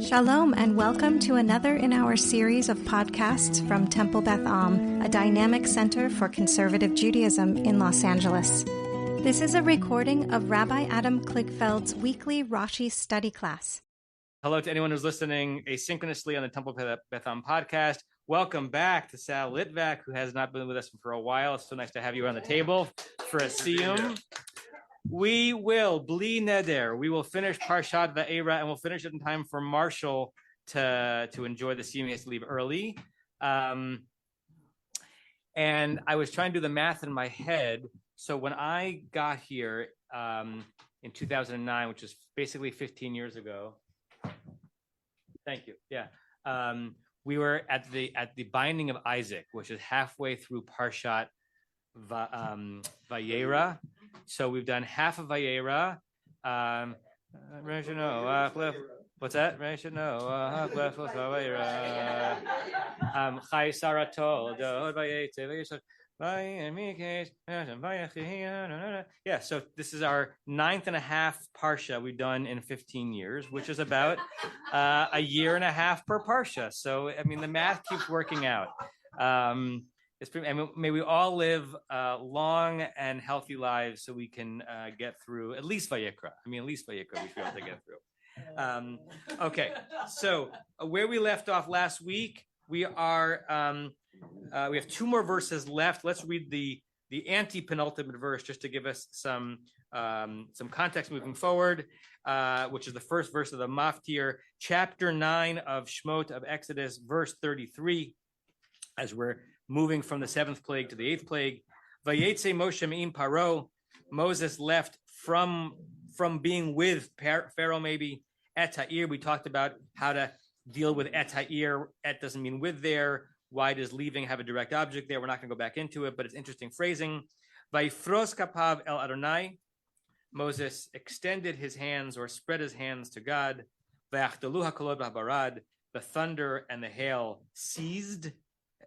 Shalom and welcome to another in our series of podcasts from Temple Beth Am, a dynamic center for conservative Judaism in Los Angeles. This is a recording of Rabbi Adam Kligfeld's weekly Rashi study class. Hello to anyone who's listening asynchronously on the Temple Beth Am podcast. Welcome back to Sal Litvak, who has not been with us for a while. It's so nice to have you on the table for a siyum. We will, bli neder, we will finish Parshat Va'era, and we'll finish it in time for Marshall to enjoy the siyum. He has to leave early. And I was trying to do the math in my head. So when I got here in 2009, which is basically 15 years ago, thank you. Yeah. We were at the binding of Isaac, which is halfway through Parshat Vayera. So we've done half of Vayera. What's that? Chai Saratol. Yeah, so this is our 9.5 parsha we've done in 15 years, which is about a year and a half per parsha. So, I mean, the math keeps working out. May we all live long and healthy lives so we can get through at least Vayikra. We should be able to get through. Okay, so where we left off last week, we have two more verses left. Let's read the anti-penultimate verse just to give us some context moving forward, which is the first verse of the Maftir, chapter 9 of Shemot of Exodus, verse 33, as we're moving from the 7th plague to the 8th plague. Vayetze Moshe me'im Paro. Moses left from being with Pharaoh, maybe. Et ha'ir, we talked about how to deal with et ha'ir. Et doesn't mean with there. Why does leaving have a direct object there? We're not going to go back into it, but it's interesting phrasing. Vayifros kapav el Adonai. Moses extended his hands or spread his hands to God. Vayachdalu hakolot b'habarad. The thunder and the hail ceased.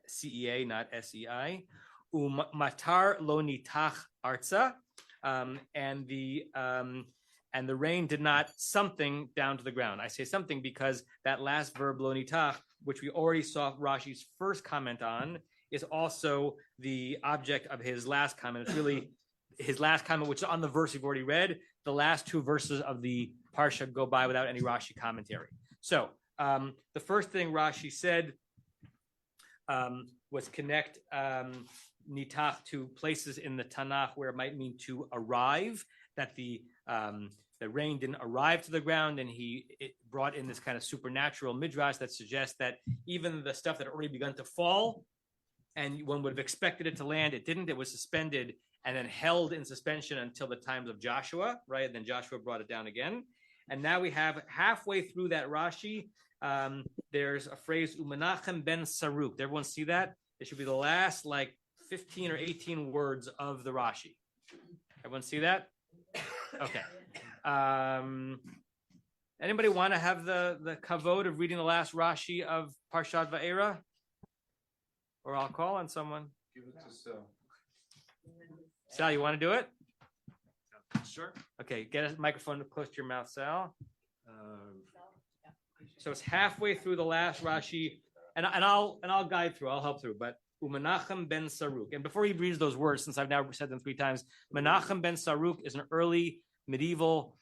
CEA, not SEI. Matar lo nitach arza. And the rain did not something down to the ground. I say something because that last verb lo nitach, which we already saw Rashi's first comment on, is also the object of his last comment. It's really his last comment, which is on the verse we've already read. The last two verses of the parsha go by without any Rashi commentary. So the first thing Rashi said was connect nitach to places in the Tanakh where it might mean to arrive, that the rain didn't arrive to the ground, and it brought in this kind of supernatural midrash that suggests that even the stuff that had already begun to fall, and one would have expected it to land, it didn't. It was suspended and then held in suspension until the times of Joshua, right? And then Joshua brought it down again. And now we have halfway through that Rashi, there's a phrase, Umenachem ben Saruk. Did everyone see that? It should be the last 15 or 18 words of the Rashi. Everyone see that? Okay. Anybody want to have the kavod of reading the last Rashi of Parshat Va'era? Or I'll call on someone. Give it to Sal. Sal, you want to do it? Sure. Okay, get a microphone close to your mouth, Sal. So it's halfway through the last Rashi, and I'll guide through. I'll help through. But Umenachem ben Saruk, and before he reads those words, since I've now said them 3 times, Menachem ben Saruk is an early medieval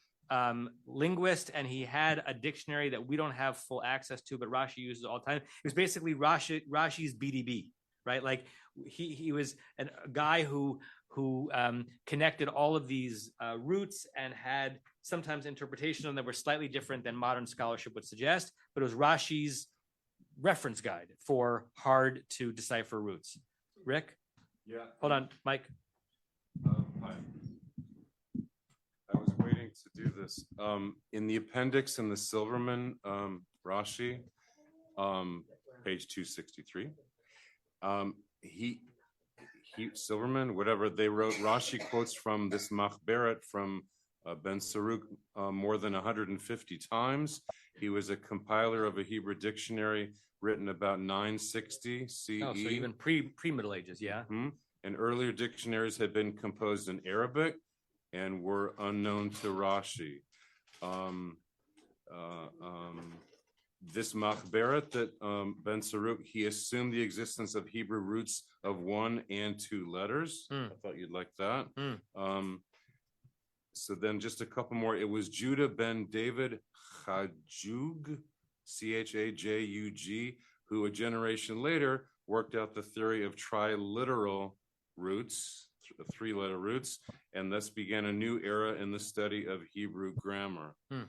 linguist, and he had a dictionary that we don't have full access to, but Rashi uses all the time. It was basically Rashi's BDB, right? He was a guy who connected all of these roots and had sometimes interpretations of them that were slightly different than modern scholarship would suggest, but it was Rashi's reference guide for hard to decipher roots. Rick? Yeah. Hold on, Mike. Hi. I was waiting to do this. In the appendix in the Silverman Rashi, page 263, Silverman, whatever, they wrote, Rashi quotes from this Machberet from Ben Saruk more than 150 times. He was a compiler of a Hebrew dictionary written about 960 CE. Oh, so even pre-Middle Ages, yeah. Mm-hmm. And earlier dictionaries had been composed in Arabic and were unknown to Rashi. this machberet that Ben Saruk, he assumed the existence of Hebrew roots of 1 and 2 letters. I thought you'd like that. So then just a couple more. It was Judah ben David Chajug, Chajug, who a generation later worked out the theory of triliteral roots, 3-letter roots, and thus began a new era in the study of Hebrew grammar. The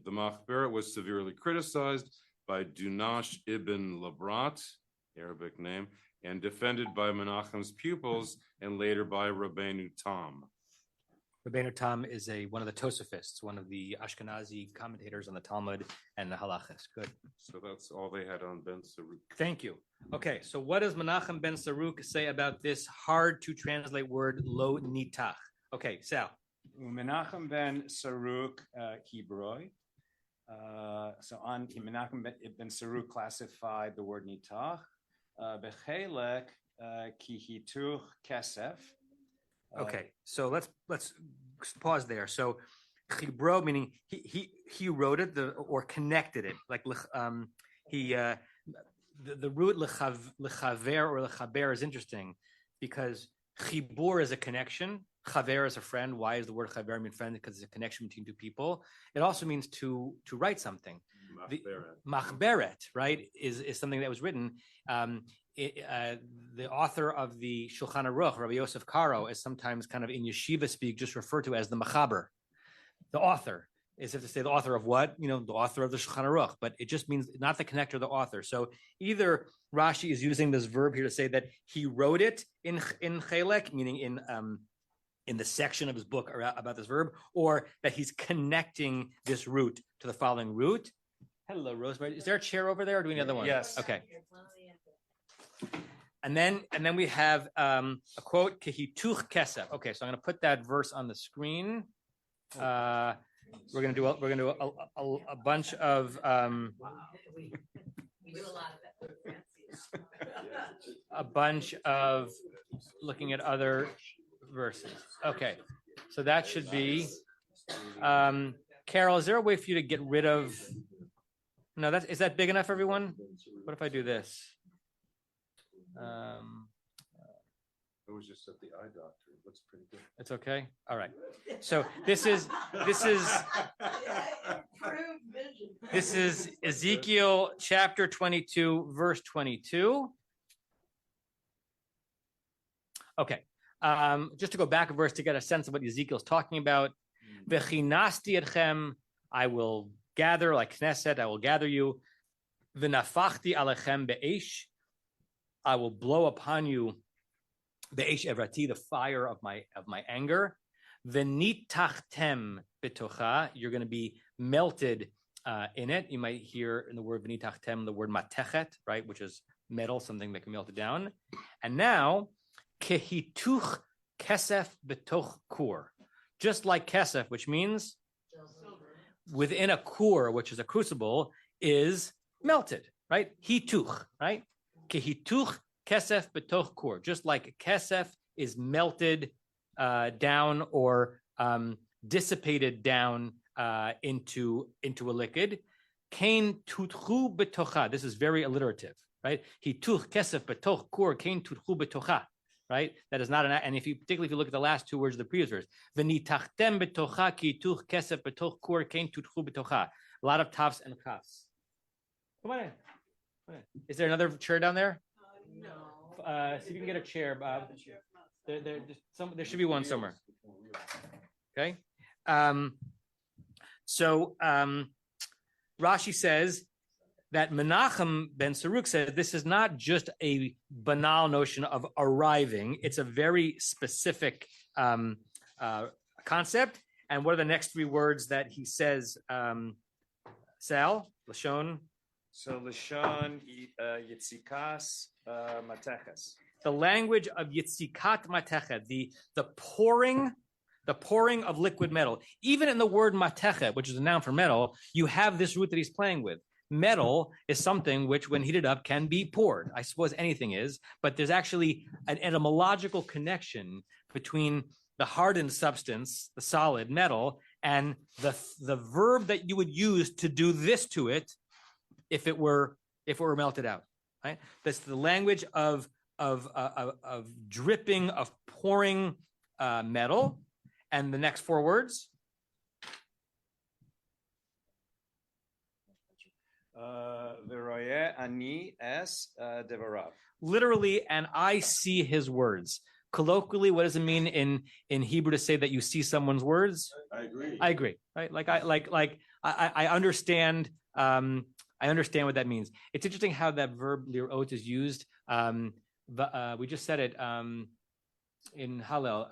Machberet was severely criticized by Dunash ibn Labrat, Arabic name, and defended by Menachem's pupils and later by Rabbeinu Tam. Rabbeinu Tam is one of the Tosafists, one of the Ashkenazi commentators on the Talmud and the Halachas. Good. So that's all they had on Ben Saruk. Thank you. Okay, so what does Menachem ben Saruk say about this hard to translate word lo nitach? Okay, Sal. Menachem ben Saruk Hebroi. So on Menachem ben Saruk classified the word nitach. Bechelek kihituch kesef. Okay, so let's pause there. So Chibro, meaning he wrote it or connected it, like the root lechaver or lechaber is interesting because chibur is a connection, chaver is a friend. Why does the word chaver mean friend? Because it's a connection between two people. It also means to write something. Machberet, right, is something that was written. The author of the Shulchan Aruch, Rabbi Yosef Karo, is sometimes kind of in yeshiva speak just referred to as the machaber. The author is if to say the author of what? The author of the Shulchan Aruch, but it just means not the connector, the author. So either Rashi is using this verb here to say that he wrote it in chelek, meaning in the section of his book about this verb, or that he's connecting this root to the following root. Hello, Rosemary. Is there a chair over there, or do we need another one? Yes. Okay. And then we have a quote, Kehituch Kesef. Okay, so I'm going to put that verse on the screen. We're going to do a bunch of looking at other verses. Okay, so that should be. Carol, is there a way for you to get rid of? No, is that big enough, everyone? What if I do this? It was just at the eye doctor. It looks pretty good. It's okay. All right. So this is Ezekiel chapter 22, verse 22. Okay. Just to go back a verse to get a sense of what Ezekiel's talking about. V'chinasti etchem, I will gather like Knesset. I will gather you. V'nafachti alechem be'esh. I will blow upon you be'esh evrati, the fire of my anger. V'nitachtem betocha, you're going to be melted in it. You might hear in the word v'nitachtem the word matechet, right, which is metal, something that can melt it down. And now kehituch kesef betoch kur, just like kesef, which means within a kur, which is a crucible, is melted, right? Hituch, right? Kehituch kesef betoch kur, just like kesef is melted down or dissipated down into a liquid. Kain tutchu betocha. This is very alliterative, right? Hituch kesef betoch kur kain tutchu betocha. Right? That is not and particularly if you look at the last two words of the previous verse, v'nitachtem betocha ki hituch kesef betoch kur kain tutchu betocha. A lot of tafs and kafs. Come on in. Is there another chair down there? No. See if you can get a chair, Bob. There should be one somewhere. Okay. So Rashi says that Menachem ben Saruk said this is not just a banal notion of arriving. It's a very specific concept. And what are the next three words that he says, Sal? Lashon? So Lashon Yitzikas Mateches. The language of Yitzikat Matechet, the pouring of liquid metal. Even in the word Matechet, which is a noun for metal, you have this root that he's playing with. Metal is something which, when heated up, can be poured. I suppose anything is, but there's actually an etymological connection between the hardened substance, the solid metal, and the verb that you would use to do this to it if it were melted out. Right? That's the language of dripping, of pouring metal. And the next four words. V'royeh ani es devarav. Literally, and I see his words. Colloquially, what does it mean in Hebrew to say that you see someone's words? I agree. Right? I understand. I understand what that means. It's interesting how that verb lirot is used. We just said it in Hallel.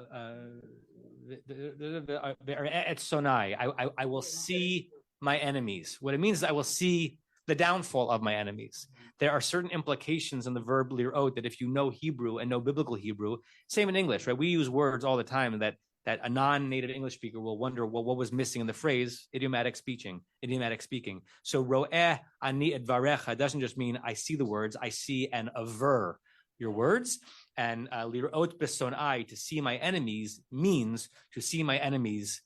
I will see my enemies. What it means is I will see the downfall of my enemies. There are certain implications in the verb lirot that if you know Hebrew and know biblical Hebrew, same in English, right? We use words all the time that a non-native English speaker will wonder, well, what was missing in the phrase idiomatic speaking. So ro'eh ani et varecha doesn't just mean I see the words, I see and aver your words. And lirot besonai, to see my enemies, means to see my enemies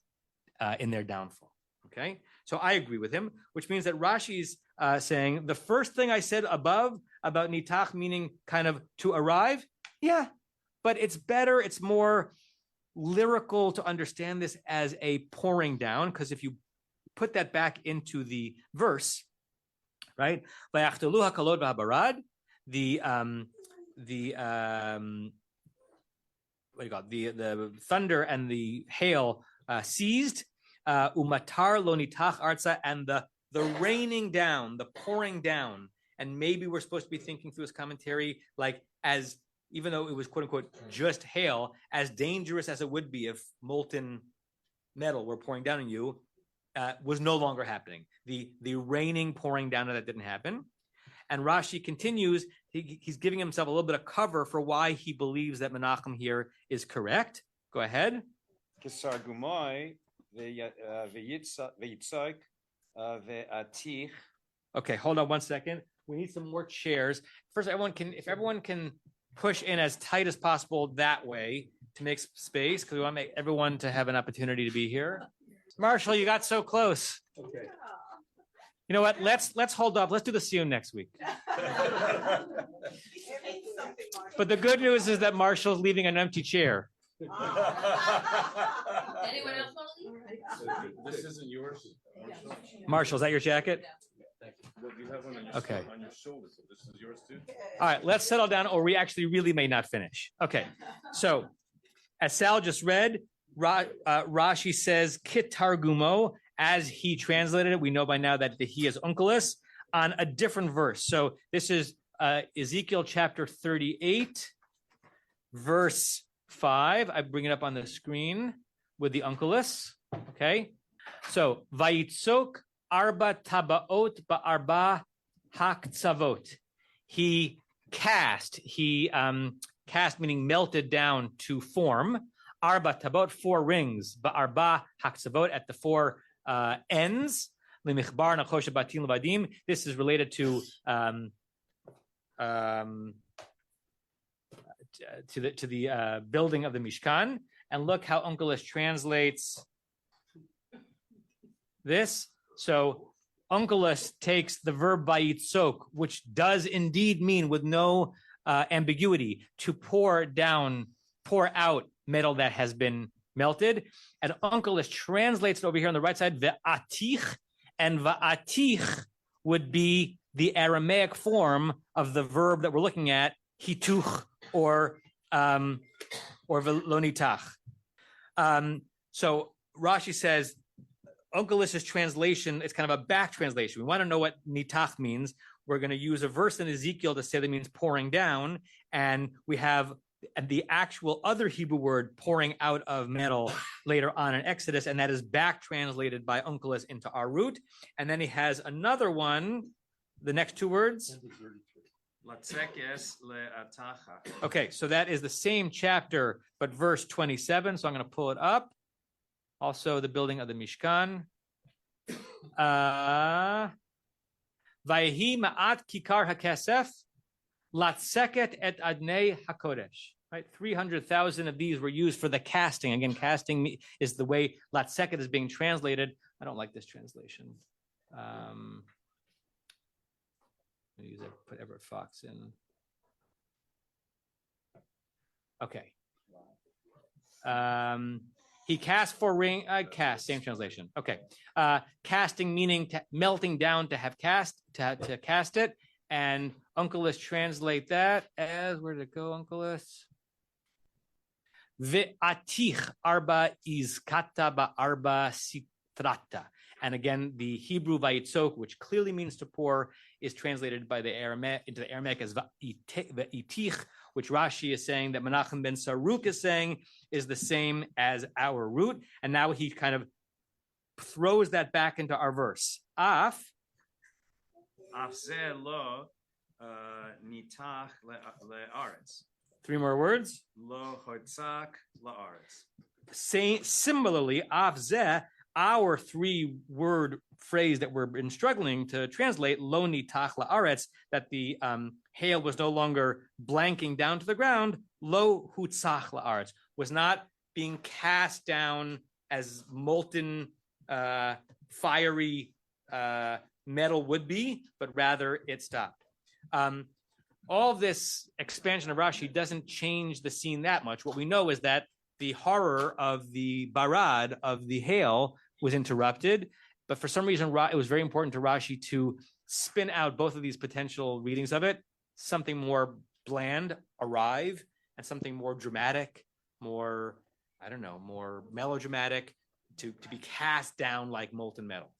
in their downfall. Okay, so I agree with him, which means that Rashi's saying the first thing I said above about nitach meaning kind of to arrive, yeah, but it's better, it's more lyrical to understand this as a pouring down, because if you put that back into the verse, right? The thunder and the hail ceased, umatar lo nitach arza, and the raining down, the pouring down. And maybe we're supposed to be thinking through his commentary like as, even though it was quote unquote just hail, as dangerous as it would be if molten metal were pouring down on you, was no longer happening. The raining, pouring down, that didn't happen. And Rashi continues, he's giving himself a little bit of cover for why he believes that Menachem here is correct. Go ahead. Okay, hold on one second. We need some more chairs. First, if everyone can push in as tight as possible that way to make space, because we want to make everyone to have an opportunity to be here. Marshall, you got so close. Okay. You know what? Let's hold off. Let's do the siyum next week. But the good news is that Marshall's leaving an empty chair. Anyone else want to leave? This isn't yours. Marshall, is that your jacket? Well, you have one on your, on your shoulder, so this is yours too? All right, let's settle down, or we actually really may not finish. Okay, so as Sal just read, Rashi says, Kit Targumo, as he translated it. We know by now that he is Onkelos on a different verse. So this is Ezekiel chapter 38, verse 5. I bring it up on the screen with the Onkelos. Okay, so Vayitzok arba tabaot ba'arba haktzavot. He cast meaning melted down to form. Arba tabot, 4 rings. Ba'arba haktzavot, at the 4 ends. Limichbar nachosha batim levadim. This is related to the building of the Mishkan. And look how Onkelos translates this. So Onkelos takes the verb vayitzok, which does indeed mean, with no ambiguity, to pour out metal that has been melted. And Onkelos translates it over here on the right side, ve'atich, and va'atich would be the Aramaic form of the verb that we're looking at, hituch or velonitach. So Rashi says, Onkelos' translation is kind of a back translation. We want to know what nitach means. We're going to use a verse in Ezekiel to say that means pouring down, and we have the actual other Hebrew word pouring out of metal later on in Exodus, and that is back translated by Onkelos into our root. And then he has another one, the next 2 words. Okay, so that is the same chapter, but verse 27. So I'm going to pull it up. Also, the building of the Mishkan. Vayehi ma'at kikar hakesef latseket et adnei hakodesh. Right, 300,000 of these were used for the casting. Again, casting is the way latseket is being translated. I don't like this translation. use it. Put Everett Fox in. Okay. He cast for ring. Cast, same translation. Okay. Casting meaning melting down to have cast, to cast it. And Uncleus translate that as, where did it go, Uncleus? Ve'atich arba izkata ba'arba sitrata. And again, the Hebrew vayitzok, which clearly means to pour, is translated by the Aramaic into the Aramaic as ve'itich, which Rashi is saying that Menachem ben Saruk is saying is the same as our root. And now he kind of throws that back into our verse. Af ze lo nitach le'aretz. Three more words. Lo hotzak la'aretz. Similarly, af ze, our three-word phrase that we've been struggling to translate, lo nitach la'aretz, that the hail was no longer blanking down to the ground, lo hutzach la'aretz, was not being cast down as molten, fiery metal would be, but rather it stopped. All this expansion of Rashi doesn't change the scene that much. What we know is that the horror of the barad, of the hail, was interrupted. But for some reason, it was very important to Rashi to spin out both of these potential readings of it. Something more bland, arrive, and something more dramatic, more, I don't know, more melodramatic, to be cast down like molten metal.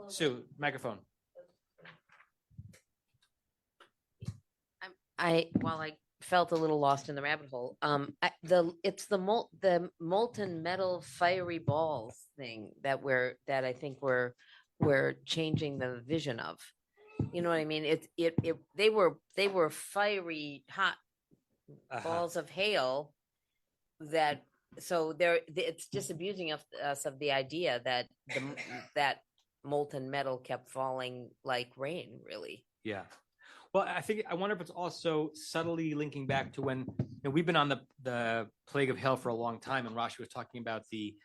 Sue, microphone. I felt a little lost in the rabbit hole. It's the molten metal fiery balls thing that I think we're changing the vision of. You know what I mean? They were fiery hot balls of hail that. So it's disabusing us of the idea that that molten metal kept falling like rain, really. Yeah. Well, I wonder if it's also subtly linking back to when we've been on the plague of hail for a long time, and Rashi was talking about the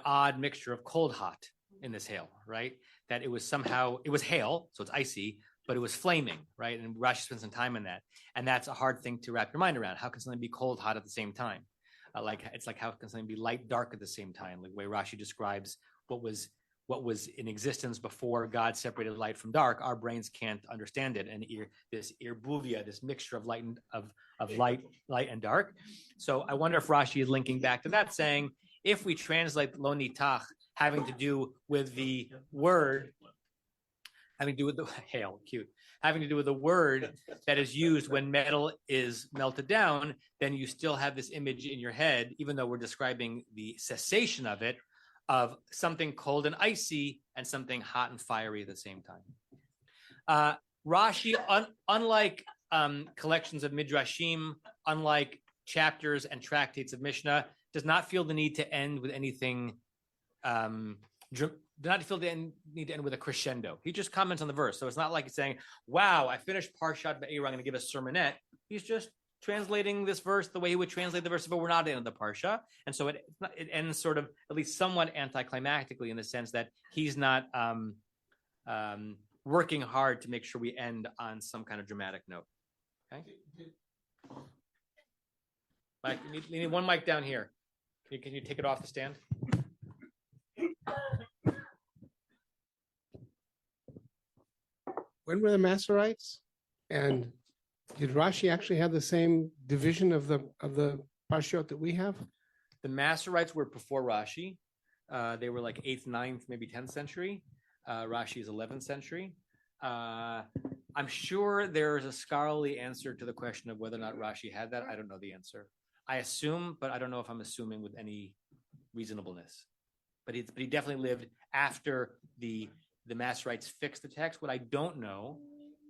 odd mixture of cold hot in this hail, right? That it was hail, so it's icy, but it was flaming, right? And Rashi spent some time on that, and that's a hard thing to wrap your mind around. How can something be cold hot at the same time? It's like how can something be light dark at the same time? Like the way Rashi describes what was in existence before God separated light from dark, our brains can't understand it. And this irbuvia, this mixture of light and dark. So I wonder if Rashi is linking back to that, saying if we translate lo nitach having to do with the word, having to do with the hail, cute, having to do with the word that is used when metal is melted down, then you still have this image in your head, even though we're describing the cessation of it, of something cold and icy and something hot and fiery at the same time. Rashi, unlike collections of midrashim, unlike chapters and tractates of Mishnah, does not feel the need to end with anything. Do not feel the need to end with a crescendo. He just comments on the verse, so it's not like he's saying, "Wow, I finished Parshat Be'er. I'm going to give a sermonette." He's just translating this verse the way he would translate the verse if it were not in the parsha, and so it ends sort of at least somewhat anticlimactically in the sense that he's not working hard to make sure we end on some kind of dramatic note. Okay, Mike, you need one mic down here. Can you take it off the stand? When were the Masoretes? And did Rashi actually have the same division of the parshiot that we have? The Masoretes were before Rashi. They were like 8th, 9th, maybe 10th century. Rashi is 11th century. I'm sure there's a scholarly answer to the question of whether or not Rashi had that. I don't know the answer. I assume, but I don't know if I'm assuming with any reasonableness. But he definitely lived after the Masoretes fixed the text. What I don't know,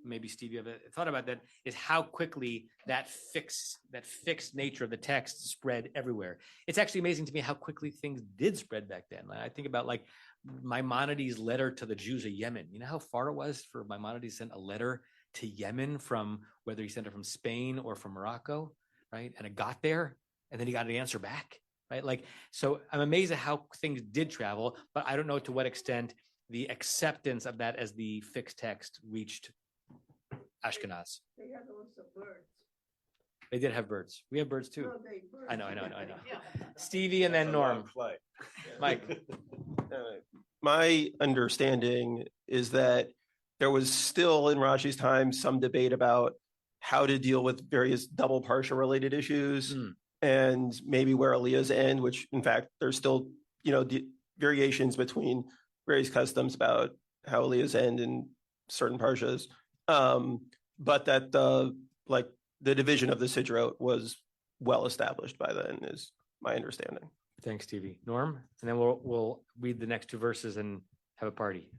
maybe Steve, you have a thought about that, is how quickly that fixed nature of the text spread everywhere. It's actually amazing to me how quickly things did spread back then. I think about like Maimonides' letter to the Jews of Yemen. You know how far it was for Maimonides to send a letter to Yemen, from whether he sent it from Spain or from Morocco, right? And it got there, and then he got an answer back, right? Like, so I'm amazed at how things did travel, but I don't know to what extent the acceptance of that as the fixed text reached Ashkenaz. They did have birds. We have birds too. I know. Stevie and then Norm. Mike. My understanding is that there was still in Rashi's time some debate about how to deal with various double parsha related issues and maybe where aliyahs end, which in fact there's still variations between various customs about how aliyahs end in certain parshas, but that the division of the sidra was well established by then is my understanding. Thanks, Stevie. Norm, and then we'll read the next two verses and have a party.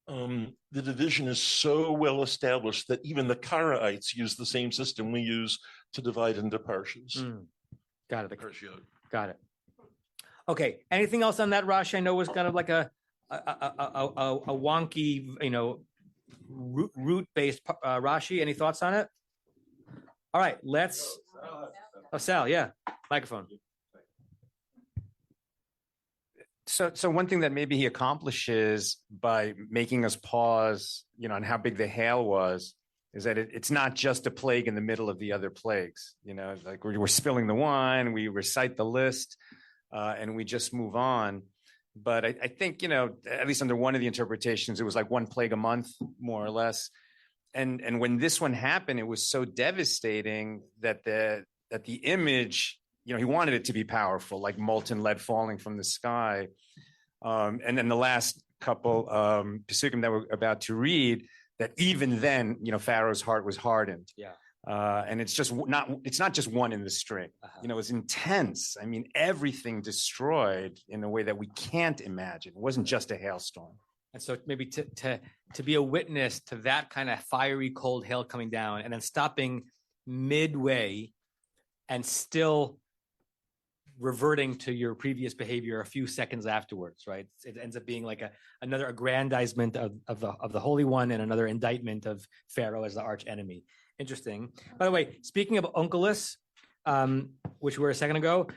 The division is so well established that even the Karaites use the same system we use to divide into parshas. Got it. Okay. Anything else on that, Rashi? I know it was kind of like a wonky, root-based Rashi. Any thoughts on it? All right. Let's. Oh, Sal. Yeah. Microphone. So one thing that maybe he accomplishes by making us pause, on how big the hail was, is that it's not just a plague in the middle of the other plagues. Like we're spilling the wine, we recite the list, and we just move on. But I think, at least under one of the interpretations, it was like one plague a month, more or less. And when this one happened, it was so devastating that the image, he wanted it to be powerful, like molten lead falling from the sky. And then the last couple Pesukim that we're about to read, that even then, Pharaoh's heart was hardened. Yeah. And it's not just one in the string. It was intense. I mean, everything destroyed in a way that we can't imagine. It wasn't just a hailstorm. And so maybe to be a witness to that kind of fiery, cold hail coming down and then stopping midway and still reverting to your previous behavior a few seconds afterwards, right? It ends up being like another aggrandizement of the Holy One and another indictment of Pharaoh as the arch enemy. Interesting. By the way, speaking of Onkelos, which we were a second ago,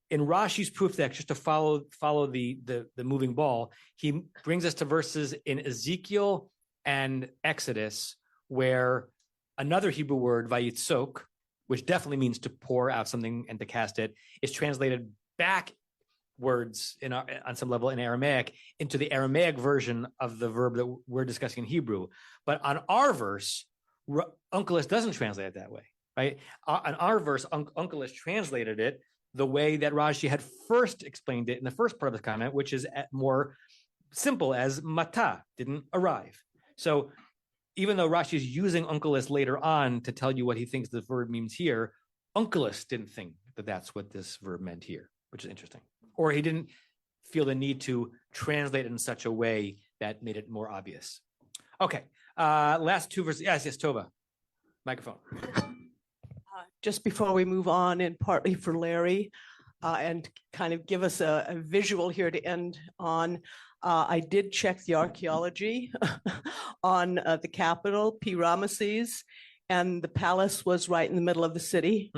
in Rashi's proof text, just to follow the moving ball, he brings us to verses in Ezekiel and Exodus where another Hebrew word, vayitzok, which definitely means to pour out something and to cast it, is translated backwards on some level in Aramaic into the Aramaic version of the verb that we're discussing in Hebrew. But on our verse, Onkelos doesn't translate it that way, right? On our verse, Onkelos translated it the way that Rashi had first explained it in the first part of the comment, which is more simple as mata, didn't arrive. So even though Rashi is using Onkelos later on to tell you what he thinks the verb means here, Onkelos didn't think that that's what this verb meant here, which is interesting. Or he didn't feel the need to translate it in such a way that made it more obvious. Okay, last two verses. Yes, Tova. Microphone. Just before we move on, and partly for Larry, and kind of give us a visual here to end on, I did check the archaeology on the capital, P. Ramesses, and the palace was right in the middle of the city.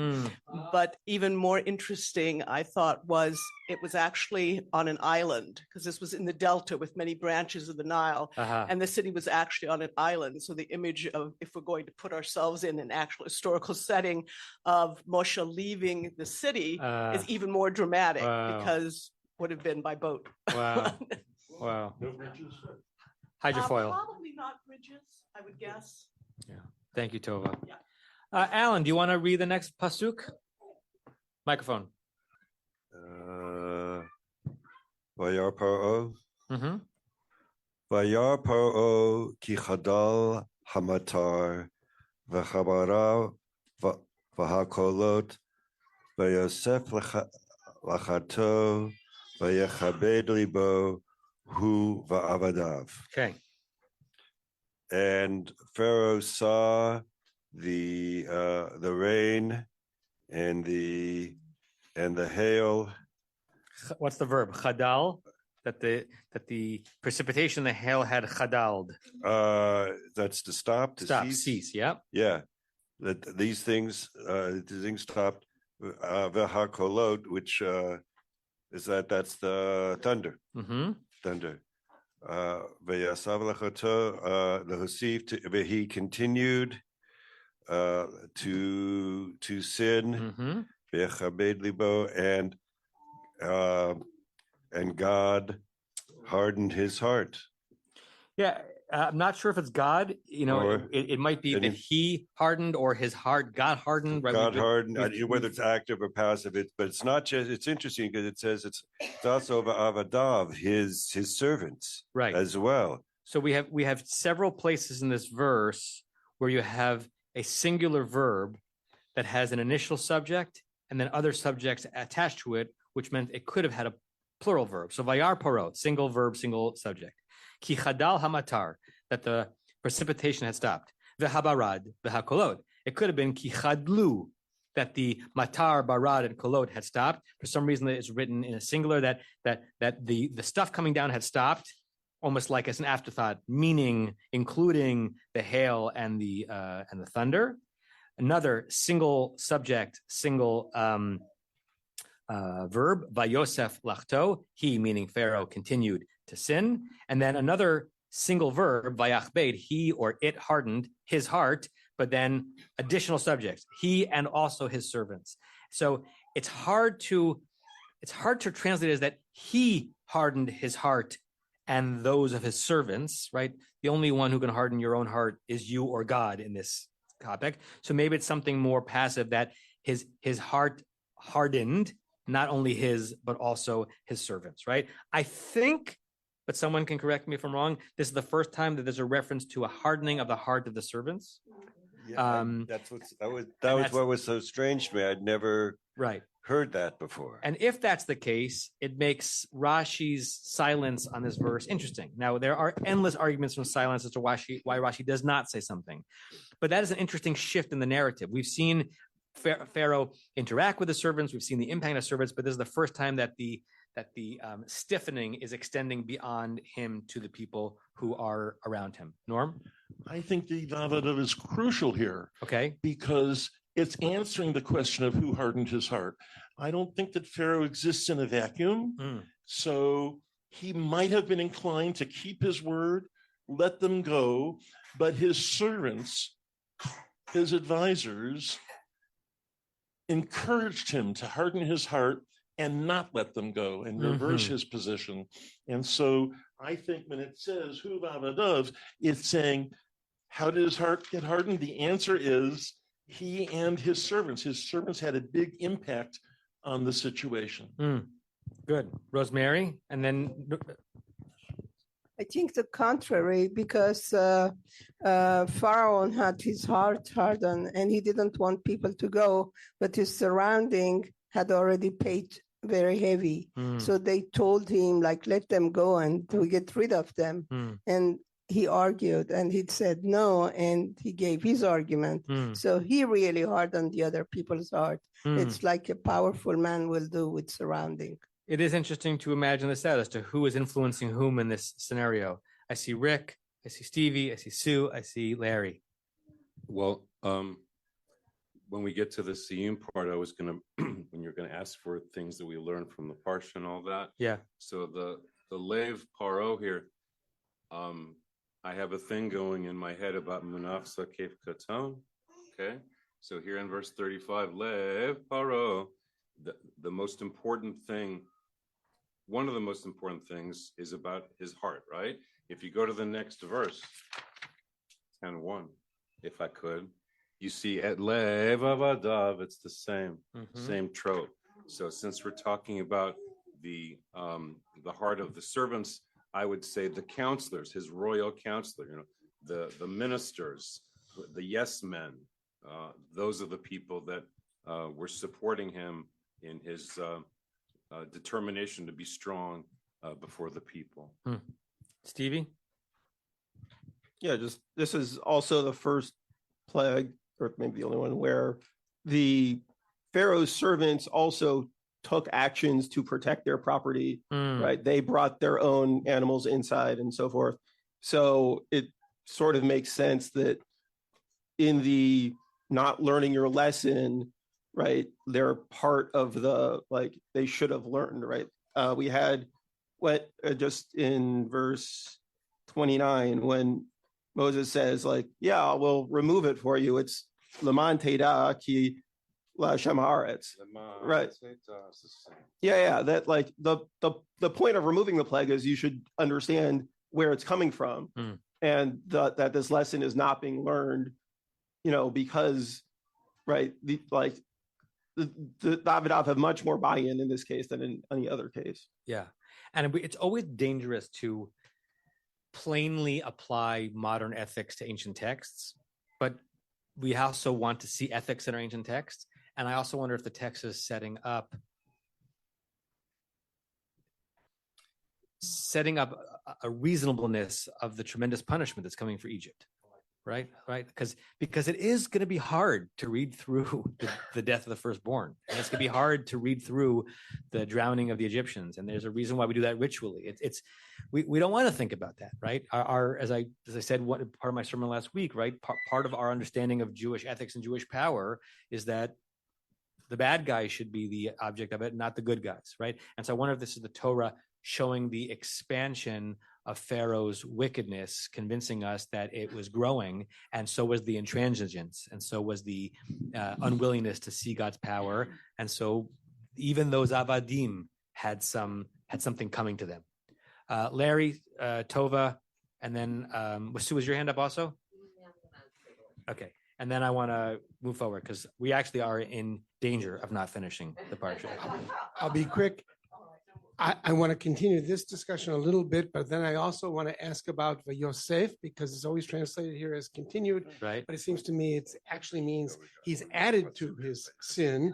But even more interesting, I thought, was it was actually on an island, because this was in the delta with many branches of the Nile, and the city was actually on an island. So the image of, if we're going to put ourselves in an actual historical setting of Moshe leaving the city, is even more dramatic, because would have been by boat. Wow. Wow. No bridges? Hydrofoil. Probably not bridges, I would guess. Yeah. Thank you, Tova. Yeah. Alan, do you want to read the next pasuk? Microphone. Vayar Paro. Mm-hmm. Vayar Paro ki chadal hamatar v'chabara v'hakolot v'yosef lachato v'yechabed libo hu v'avadav. Okay. And Pharaoh saw the rain and the hail. What's the verb? Chadal. That the precipitation, the hail had chadaled. That's to stop. To cease. Yeah. Yeah. That these things stopped. V'hakolot, which is that's the thunder. Mm-hmm. Thunder. Vayasav lechato lehosif, he continued to sin, Mhm. v'yachabed libo, and God hardened his heart. Yeah, I'm not sure if it's God. Or- it might be and that he hardened or his heart got hardened. Right? God We've- hardened, we've- whether it's active or passive, but it's not just, it's interesting because it says it's also avadav, his servants, Right. as well. So we have several places in this verse where you have a singular verb that has an initial subject and then other subjects attached to it, which meant it could have had a plural verb. So vayar paro, single verb, single subject. Ki chadal hamatar, that the precipitation had stopped. V'habarad, v'hakolot. It could have been ki chadlu, that the matar, barad, and kolot had stopped. For some reason, it's written in a singular that the stuff coming down had stopped, almost like as an afterthought, meaning including the hail and the thunder. Another single subject, single verb, vayosef lachto, he, meaning Pharaoh, continued to sin. And then another single verb, vayachbed, he or it hardened his heart, but then additional subjects, he and also his servants. So it's hard to translate as that he hardened his heart and those of his servants, right? The only one who can harden your own heart is you or God in this topic. So maybe it's something more passive, that his heart hardened, not only his, but also his servants, right? I think, but someone can correct me if I'm wrong, this is the first time that there's a reference to a hardening of the heart of the servants. That was what was so strange to me. I'd never heard that before. And if that's the case, it makes Rashi's silence on this verse interesting. Now, there are endless arguments from silence as to why Rashi does not say something. But that is an interesting shift in the narrative. We've seen Pharaoh interact with the servants. We've seen the impact of servants, but this is the first time that the stiffening is extending beyond him to the people who are around him. Norm? I think the Vavadav is crucial here. Okay. Because it's answering the question of who hardened his heart. I don't think that Pharaoh exists in a vacuum. So he might have been inclined to keep his word, let them go, but his servants, his advisors, encouraged him to harden his heart and not let them go and reverse his position. And so I think when it says who Vavadav, it's saying, how did his heart get hardened? The answer is he and his servants. His servants had a big impact on the situation. Good. Rosemary, and then... I think the contrary, because Pharaoh had his heart hardened and he didn't want people to go, but his surrounding had already paid very heavy. So they told him, like, let them go and we get rid of them. And he argued and he said no, and he gave his argument. So he really hardened the other people's heart. It's like a powerful man will do with surrounding. It is interesting to imagine this out as to who is influencing whom in this scenario. I see Rick, I see Stevie, I see Sue, I see Larry. Well, when we get to the Siyum part, I was going to, when you're going to ask for things that we learned from the Parsha and all that. Yeah. So the Lev Paro here, I have a thing going in my head about Munaf Sakef Katon. Okay. So here in verse 35, Lev Paro, the most important thing, one of the most important things is about his heart, right? If you go to the next verse, 10:1, if I could, you see at Lev Avadav, it's the same trope. So since we're talking about the heart of the servants, I would say the counselors, his royal counselor, the ministers, the yes men, those are the people that were supporting him in his determination to be strong before the people. Stevie? Yeah, this is also the first plague, or maybe the only one, where the Pharaoh's servants also took actions to protect their property, right? They brought their own animals inside and so forth. So it sort of makes sense that in the not learning your lesson, right, they're part of the, like, they should have learned, right? We had what just in verse 29 when Moses says, like, yeah, we'll remove it for you. It's Laman Teda ki La Shem Haaretz. Right. Yeah. That like the point of removing the plague is you should understand where it's coming from, and that this lesson is not being learned, because right, the Avodah have much more buy-in in this case than in any other case. Yeah, and it's always dangerous to plainly apply modern ethics to ancient texts, but we also want to see ethics in our ancient texts. And I also wonder if the text is setting up a reasonableness of the tremendous punishment that's coming for Egypt, right? Because it is going to be hard to read through the death of the firstborn, and it's going to be hard to read through the drowning of the Egyptians. And there's a reason why we do that ritually. We don't want to think about that, right? As I said, part of my sermon last week, right? Part of our understanding of Jewish ethics and Jewish power is that the bad guys should be the object of it, not the good guys, right? And so I wonder if this is the Torah showing the expansion of Pharaoh's wickedness, convincing us that it was growing, and so was the intransigence, and so was the unwillingness to see God's power, and so even those avadim had something coming to them. Larry, Tova, and then Sue, was your hand up also? Okay, and then I want to move forward because we actually are in danger of not finishing the parsha. I'll be quick. I want to continue this discussion a little bit, but then I also want to ask about Yosef, because it's always translated here as continued. Right. But it seems to me it actually means he's added to his sin.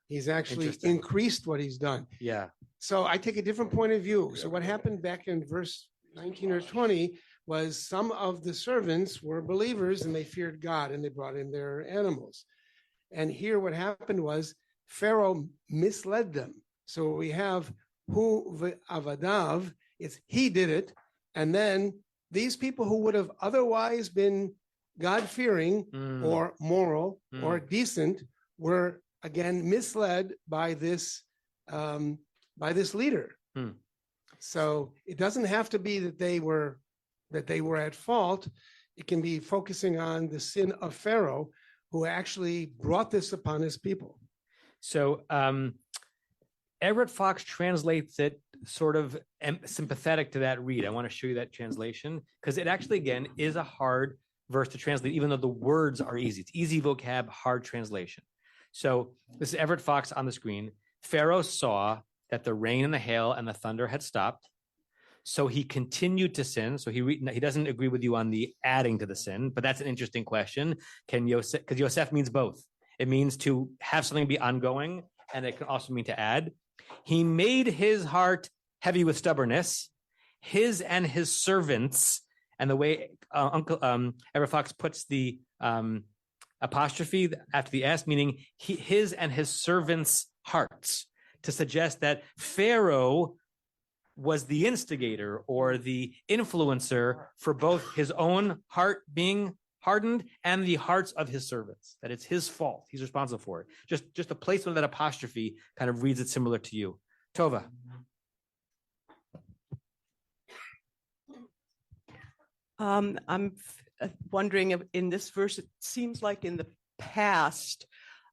He's actually increased what he's done. Yeah. So I take a different point of view. So what happened back in verse 19 or 20 was some of the servants were believers and they feared God and they brought in their animals. And here what happened was Pharaoh misled them. So we have Hu Avadav, it's he did it, and then these people who would have otherwise been God-fearing or moral or decent were again misled by this leader. So it doesn't have to be that they were at fault. It can be focusing on the sin of Pharaoh, who actually brought this upon his people. So Everett Fox translates it sort of sympathetic to that read. I want to show you that translation because it actually, again, is a hard verse to translate, even though the words are easy. It's easy vocab, hard translation. So this is Everett Fox on the screen. Pharaoh saw that the rain and the hail and the thunder had stopped. So he continued to sin. So he doesn't agree with you on the adding to the sin, but that's an interesting question. Because Yosef means both. It means to have something be ongoing, and it can also mean to add. He made his heart heavy with stubbornness, his and his servants, and the way Everett Fox puts the apostrophe after the S, meaning his and his servants' hearts, to suggest that Pharaoh was the instigator or the influencer for both his own heart being hardened and the hearts of his servants, that it's his fault. He's responsible for it. Just the placement of that apostrophe kind of reads it similar to you. Tova. I'm wondering if in this verse, it seems like in the past,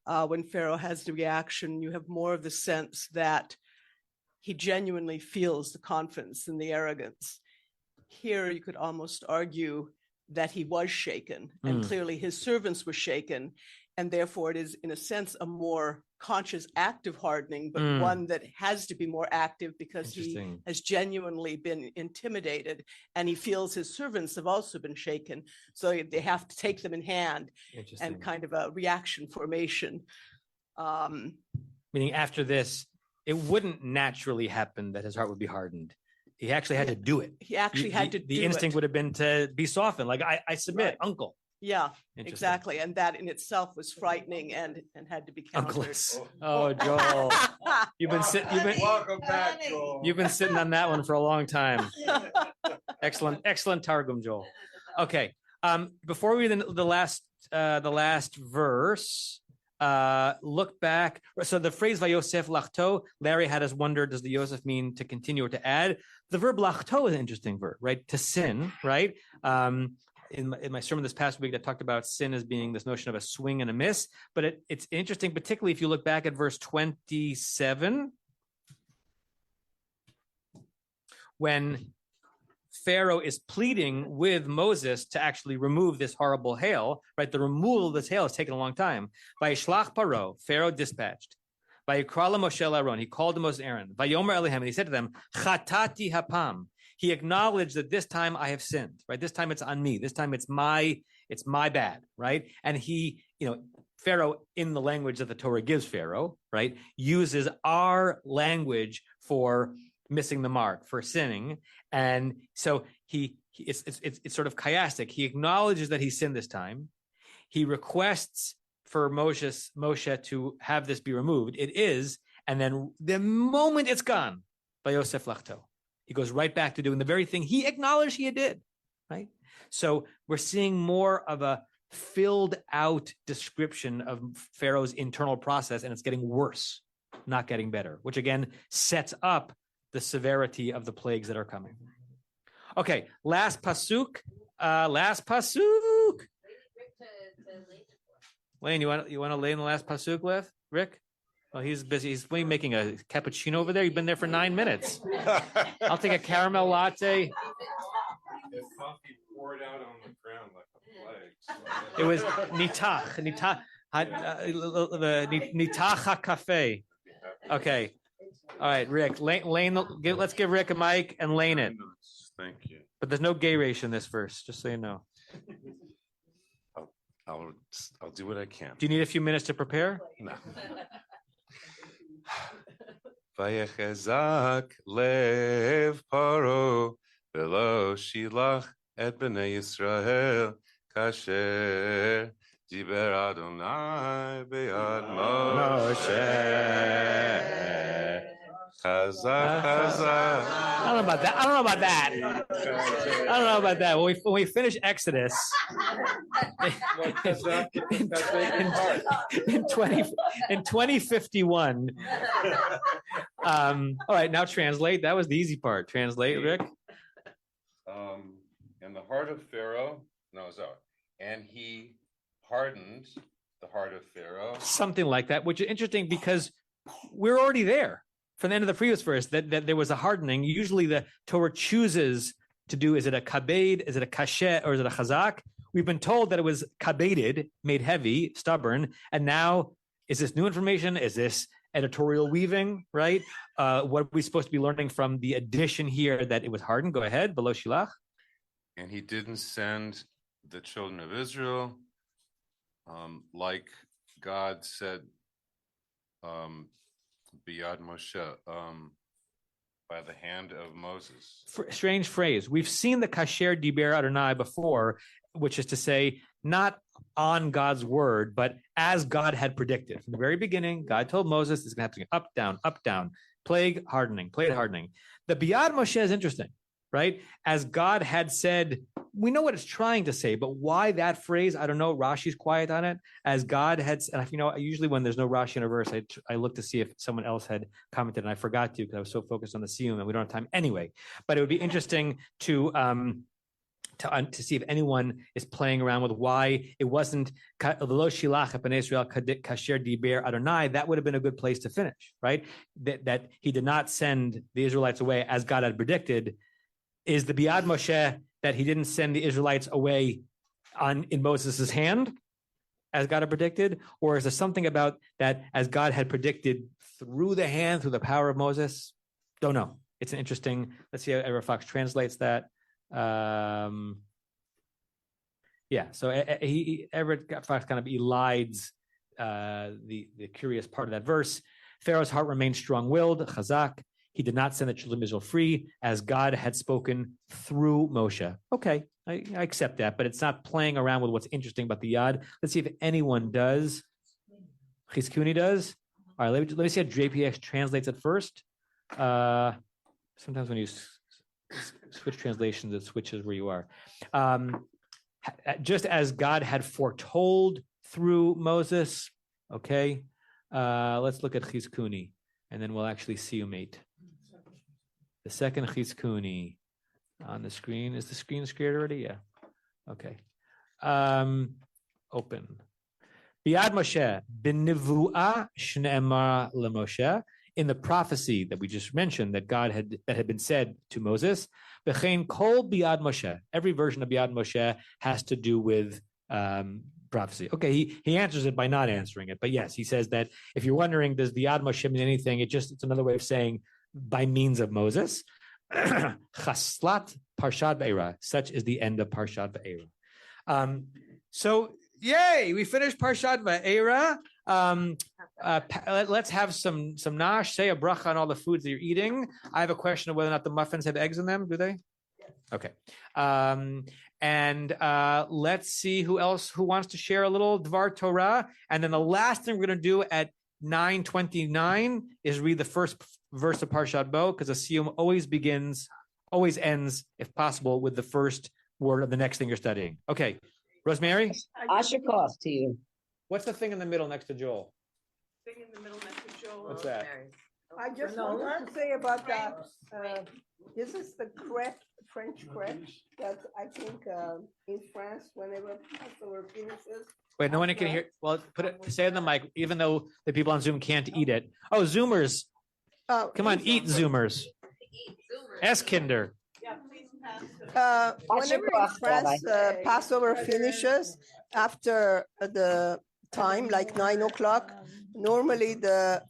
when Pharaoh has the reaction, you have more of the sense that he genuinely feels the confidence and the arrogance. Here, you could almost argue that he was shaken, and clearly his servants were shaken, and therefore it is, in a sense, a more conscious, active hardening, but one that has to be more active because he has genuinely been intimidated, and he feels his servants have also been shaken, so they have to take them in hand and kind of a reaction formation. Meaning after this, it wouldn't naturally happen that his heart would be hardened. He actually had to do it. He actually had to do it. The instinct would have been to be softened. Like, I submit, right. Uncle. Yeah, exactly. And that in itself was frightening and had to be countered. Oh, Joel. Welcome back, Joel. You've been sitting on that one for a long time. Excellent Targum, Joel. Okay. Before we read the last verse, look back. So the phrase Vayosef lachto, Larry had us wonder, does the Yosef mean to continue or to add? The verb lachto is an interesting verb, right? To sin, right? In my sermon this past week, I talked about sin as being this notion of a swing and a miss, but it's interesting, particularly if you look back at verse 27, when Pharaoh is pleading with Moses to actually remove this horrible hail, right? The removal of this hail has taken a long time. Vayishlach Paro, Pharaoh dispatched. Vayikra Moshe Aaron, he called to Moses and Aaron. Vayomer Elihem, and he said to them, Chatati hapam. He acknowledged that this time I have sinned, right? This time it's on me. This time it's my bad, right? And he, Pharaoh, in the language that the Torah gives Pharaoh, right, uses our language for missing the mark, for sinning. And so it's sort of chiastic. He acknowledges that he sinned this time. He requests for Moshe to have this be removed. It is, and then the moment it's gone, by Yosef Lachto, he goes right back to doing the very thing he acknowledged he did, right? So we're seeing more of a filled out description of Pharaoh's internal process, and it's getting worse, not getting better, which again sets up the severity of the plagues that are coming. Okay, last pasuk. Lane, you want to lay in the last pasuk, Rick? Well, he's busy. He's making a cappuccino over there. You've been there for 9 minutes. I'll take a caramel latte. If coffee poured out on the ground like a plague. It was nitach cafe. Okay. All right, Rick. Lane. Let's give Rick a mic and Lane it. Thank you. But there's no gay race in this verse, just so you know. I'll do what I can. Do you need a few minutes to prepare? No. Vayechezak lev paro velo shilach et bnei Yisrael kasher diber Adonai be'ad Moshe. Chazak. I don't know about that. When we finish Exodus in 2051. All right, now translate. That was the easy part. Translate, Rick. And the heart of Pharaoh, and he hardened the heart of Pharaoh. Something like that, which is interesting because we're already there. From the end of the previous verse, that there was a hardening. Usually the Torah chooses to do, is it a kabed, is it a kashet, or is it a chazak? We've been told that it was kabeded, made heavy, stubborn, and now, is this new information? Is this editorial weaving, right? What are we supposed to be learning from the addition here that it was hardened? Go ahead, below shilach. And he didn't send the children of Israel, like God said, Biyad Moshe, by the hand of Moses. Strange phrase. We've seen the kasher diber Adonai before, which is to say, not on God's word, but as God had predicted. From the very beginning, God told Moses, it's going to have to go up, down, plague hardening. The Biyad Moshe is interesting, right? As God had said, we know what it's trying to say, but why that phrase? I don't know. Rashi's quiet on it. As God had, and usually when there's no Rashi in a verse, I look to see if someone else had commented, and I forgot to because I was so focused on the siyum, and we don't have time anyway. But it would be interesting to see if anyone is playing around with why it wasn't lo shilach bnei Israel kasher diber Adonai. That would have been a good place to finish, right? That he did not send the Israelites away as God had predicted. Is the Biyad Moshe that he didn't send the Israelites away in Moses' hand, as God had predicted? Or is there something about that as God had predicted through the power of Moses? Don't know. It's an interesting, let's see how Ever Fox translates that. So Everett Fox kind of elides the curious part of that verse. Pharaoh's heart remained strong-willed, chazak. He did not send the children of Israel free, as God had spoken through Moshe. Okay, I accept that, but it's not playing around with what's interesting about the Yad. Let's see if anyone does. Chizkuni does. All right, let me see how JPX translates it first. Sometimes when you switch translations, it switches where you are. Just as God had foretold through Moses, Okay. Let's look at Chizkuni, and then we'll actually see you, mate. The second Chizkuni on the screen. Is the screen scared already? Yeah. Okay. Open. Biad Moshe, b'nivuah shne'emar leMoshe, in the prophecy that we just mentioned that had been said to Moses, b'chein kol biad Moshe. Every version of biad Moshe has to do with prophecy. Okay, he answers it by not answering it, but yes, he says that if you're wondering, does biad Moshe mean anything? It's another way of saying by means of Moses. Chaslat Parshat Va'era. Such is the end of Parshat Va'era. So, yay, we finished Parshat Va'era. Let's have some nash, say a bracha on all the foods that you're eating. I have a question of whether or not the muffins have eggs in them. Do they? Yes. Okay. And let's see who wants to share a little Dvar Torah. And then the last thing we're going to do at 9:29 is read the first verse of Parshat Bo, because a siyum always ends, if possible, with the first word of the next thing you're studying. Okay, Rosemary? Ashikoff to you. What's the thing in the middle next to Joel? Thing in the middle next to Joel. What's that? I just wanted to say about that. This is the crepe, French crepe, that I think in France, whenever Passover finishes. Wait, no one can hear. Well, say it in the mic, even though the people on Zoom can't eat it. Oh, Zoomers. Come on, eat Zoomers. Eskinder. Whenever in France Passover finishes, after the time, like 9 o'clock, normally the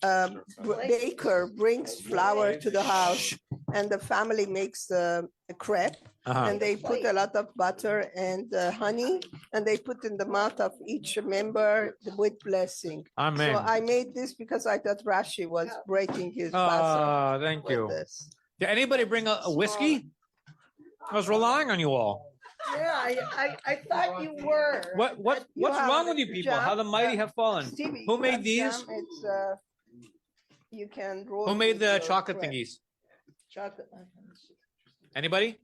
baker brings flour to the house and the family makes a crepe. And they put a lot of butter and honey, and they put in the mouth of each member with blessing. Amen. So I made this because I thought Rashi was breaking his Passover. Oh, thank you. This. Did anybody bring a whiskey? I was relying on you all. Yeah, I thought you were. What's wrong with you people? How the mighty have fallen. Stevie, who made these? It's you can roll. Who made the chocolate thingies? Chocolate. Anybody?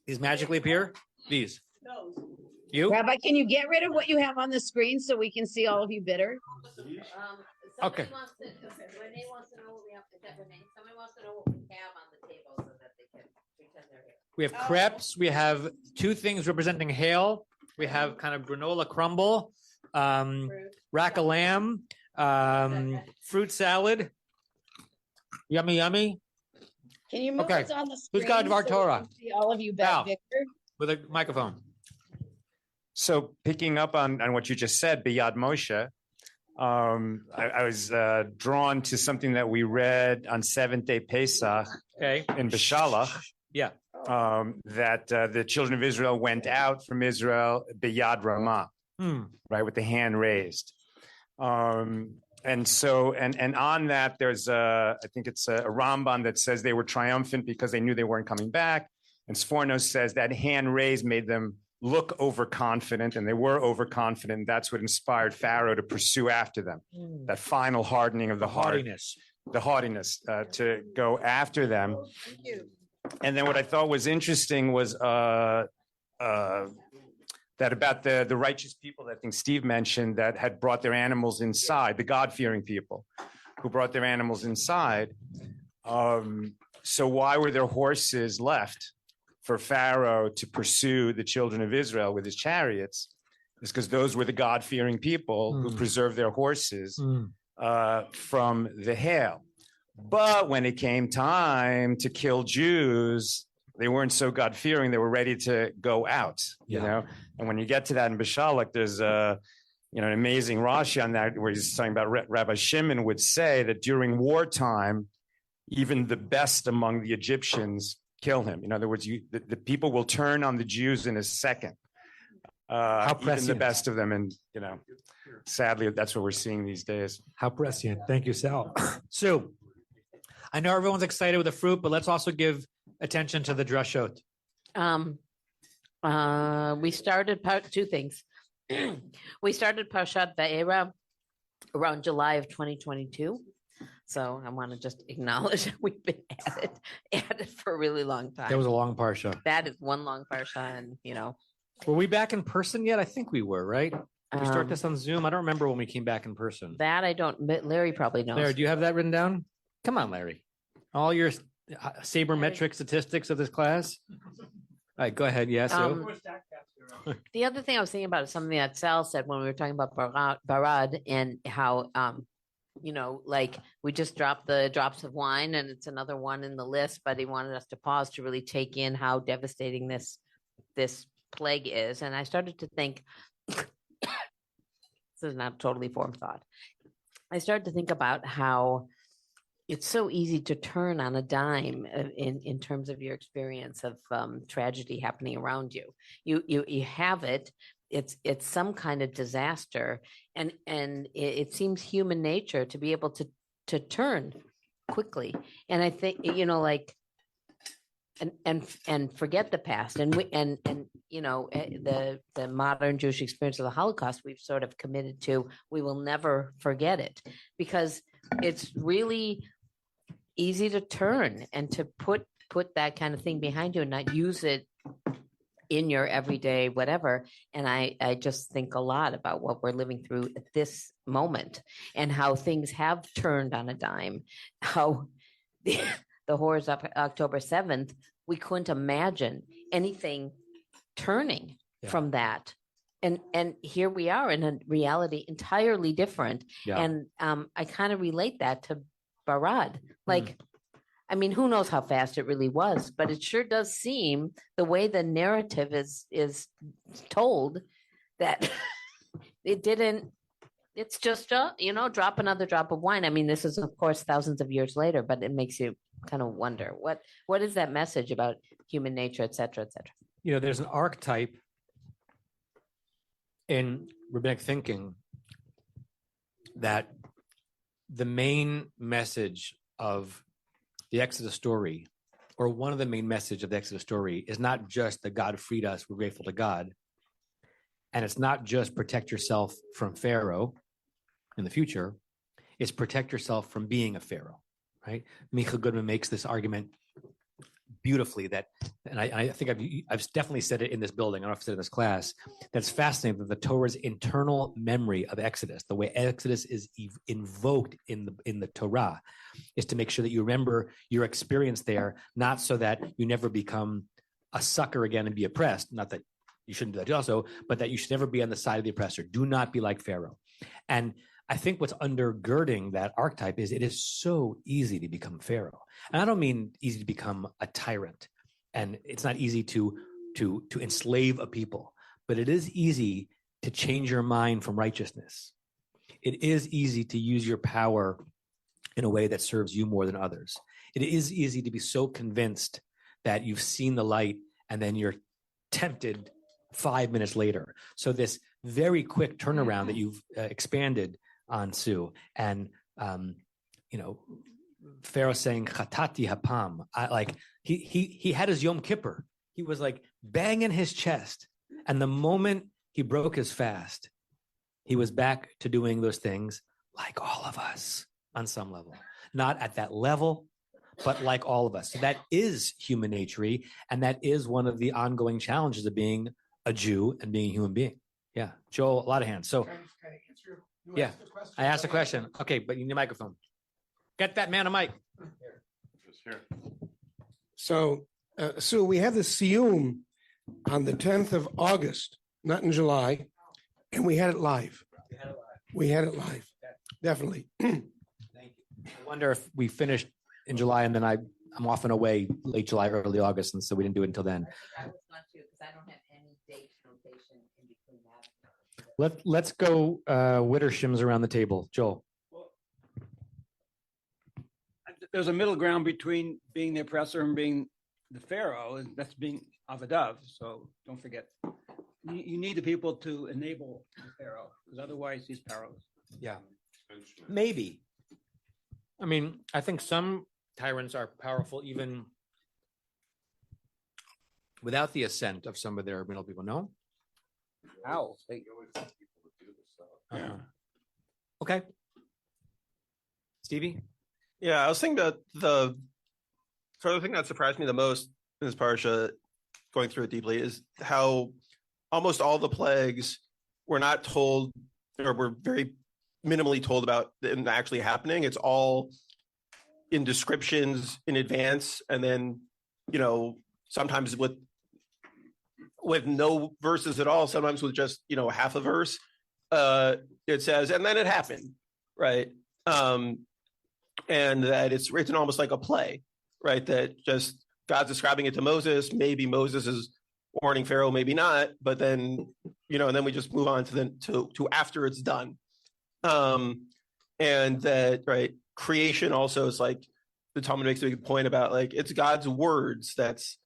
These magically appear? These. You? Rabbi, can you get rid of what you have on the screen so we can see all of you bitter? Okay. Renee wants to know what we have. Is that Renee? Somebody wants to know what we have on the table so that they can pretend they're here. We have crepes. We have two things representing hail. We have kind of granola crumble, rack of lamb, fruit salad. Yummy, yummy. Can you move us on the screen? Who's got Dvar Torah? See all of you back, Victor. With a microphone. So picking up on what you just said, Biyad Moshe, I was drawn to something that we read on Seventh Day Pesach in Beshalach. Yeah. That the children of Israel went out from Israel Biyad Ramah, right, with the hand raised. And so, and on that, there's I think it's a Ramban that says they were triumphant because they knew they weren't coming back. And Sforno says that hand raised made them look overconfident, and they were overconfident. That's what inspired Pharaoh to pursue after them. That final hardening of the heart, the haughtiness to go after them. Thank you. And then what I thought was interesting was that about the righteous people that I think Steve mentioned that had brought their animals inside, the God-fearing people who brought their animals inside. So why were their horses left for Pharaoh to pursue the children of Israel with his chariots? It's because those were the God-fearing people who preserved their horses from the hail. But when it came time to kill Jews, they weren't so God-fearing. They were ready to go out, you know? And when you get to that in Beshalach, there's an amazing Rashi on that where he's talking about Rabbi Shimon would say that during wartime, even the best among the Egyptians kill him. In other words, the people will turn on the Jews in a second. Even the best of them. And, sadly, that's what we're seeing these days. How prescient. Thank you, Sal. Sue, I know everyone's excited with the fruit, but let's also give attention to the drashot. We started two things. We started Parshat Va'era around July of 2022. So I want to just acknowledge that we've been at it for a really long time. That was a long parsha. That is one long parsha, and Were we back in person yet? I think we were, right? We start this on Zoom. I don't remember when we came back in person. That I don't. Larry probably knows. Larry, do you have that written down? Come on, Larry. All your sabermetric statistics of this class. All right, go ahead. Yes. The other thing I was thinking about is something that Sal said when we were talking about Barad and how, like we just dropped the drops of wine and it's another one in the list, but he wanted us to pause to really take in how devastating this plague is. And I started to think, this is not totally formed thought. I started to think about how it's so easy to turn on a dime in terms of your experience of tragedy happening around you. You have it. It's some kind of disaster, and it seems human nature to be able to turn quickly. And I think and forget the past, and the modern Jewish experience of the Holocaust, we've sort of committed to. We will never forget it because it's really easy to turn and to put that kind of thing behind you and not use it in your everyday whatever. And I just think a lot about what we're living through at this moment and how things have turned on a dime, how the horrors of October 7th, we couldn't imagine anything turning from that. And here we are in a reality entirely different. Yeah. And I kind of relate that to Barad. Like, I mean, who knows how fast it really was, but it sure does seem the way the narrative is told that it didn't, it's just, drop another drop of wine. I mean, this is, of course, thousands of years later, but it makes you kind of wonder what is that message about human nature, et cetera, et cetera. There's an archetype in rabbinic thinking that the main message of the Exodus story, or one of the main message of the Exodus story, is not just that God freed us, we're grateful to God. And it's not just protect yourself from Pharaoh in the future, it's protect yourself from being a Pharaoh, right? Micha Goodman makes this argument beautifully and I think I've definitely said it in this building, I don't know if I've said it in this class, that's fascinating, that the Torah's internal memory of Exodus, the way Exodus is invoked in the Torah, is to make sure that you remember your experience there, not so that you never become a sucker again and be oppressed, not that you shouldn't do that also, but that you should never be on the side of the oppressor. Do not be like Pharaoh. And I think what's undergirding that archetype is it is so easy to become Pharaoh. And I don't mean easy to become a tyrant. And it's not easy to enslave a people, but it is easy to change your mind from righteousness. It is easy to use your power in a way that serves you more than others. It is easy to be so convinced that you've seen the light and then you're tempted 5 minutes later. So this very quick turnaround that you've expanded on, Sue, and Pharaoh saying "Chatati hapam," he had his Yom Kippur. He was like banging his chest, and the moment he broke his fast, he was back to doing those things like all of us on some level, not at that level, but like all of us. So that is human nature, and that is one of the ongoing challenges of being a Jew and being a human being. Yeah, Joel, a lot of hands. So. Yeah, I asked a question. Okay, but you need a microphone. Get that man a mic. Here. So, Sue, we have the Siyum on the 10th of August, not in July, and we had it live. We had it live. Definitely. Thank you. I wonder if we finished in July and then I'm off and away late July, early August, and so we didn't do it until then. I was not to because I don't have any date notation in between that. Let's go Wittershims around the table. Joel. There's a middle ground between being the oppressor and being the Pharaoh, and that's being Avadav. So don't forget, you need the people to enable the Pharaoh, because otherwise he's powerless. Yeah, maybe. I mean, I think some tyrants are powerful even without the assent of some of their middle people. No. How? Okay. Stevie? Yeah, I was thinking about the thing that surprised me the most in this parsha, going through it deeply, is how almost all the plagues we're not told, or we're very minimally told about them actually happening. It's all in descriptions in advance, and then, sometimes with no verses at all, sometimes with just, half a verse, it says, and then it happened, right? And that it's written almost like a play, right? That just God's describing it to Moses. Maybe Moses is warning Pharaoh, maybe not, but then, and then we just move on to after it's done. And that, right, creation also is like, the Talmud makes a big point about, like, it's God's words that's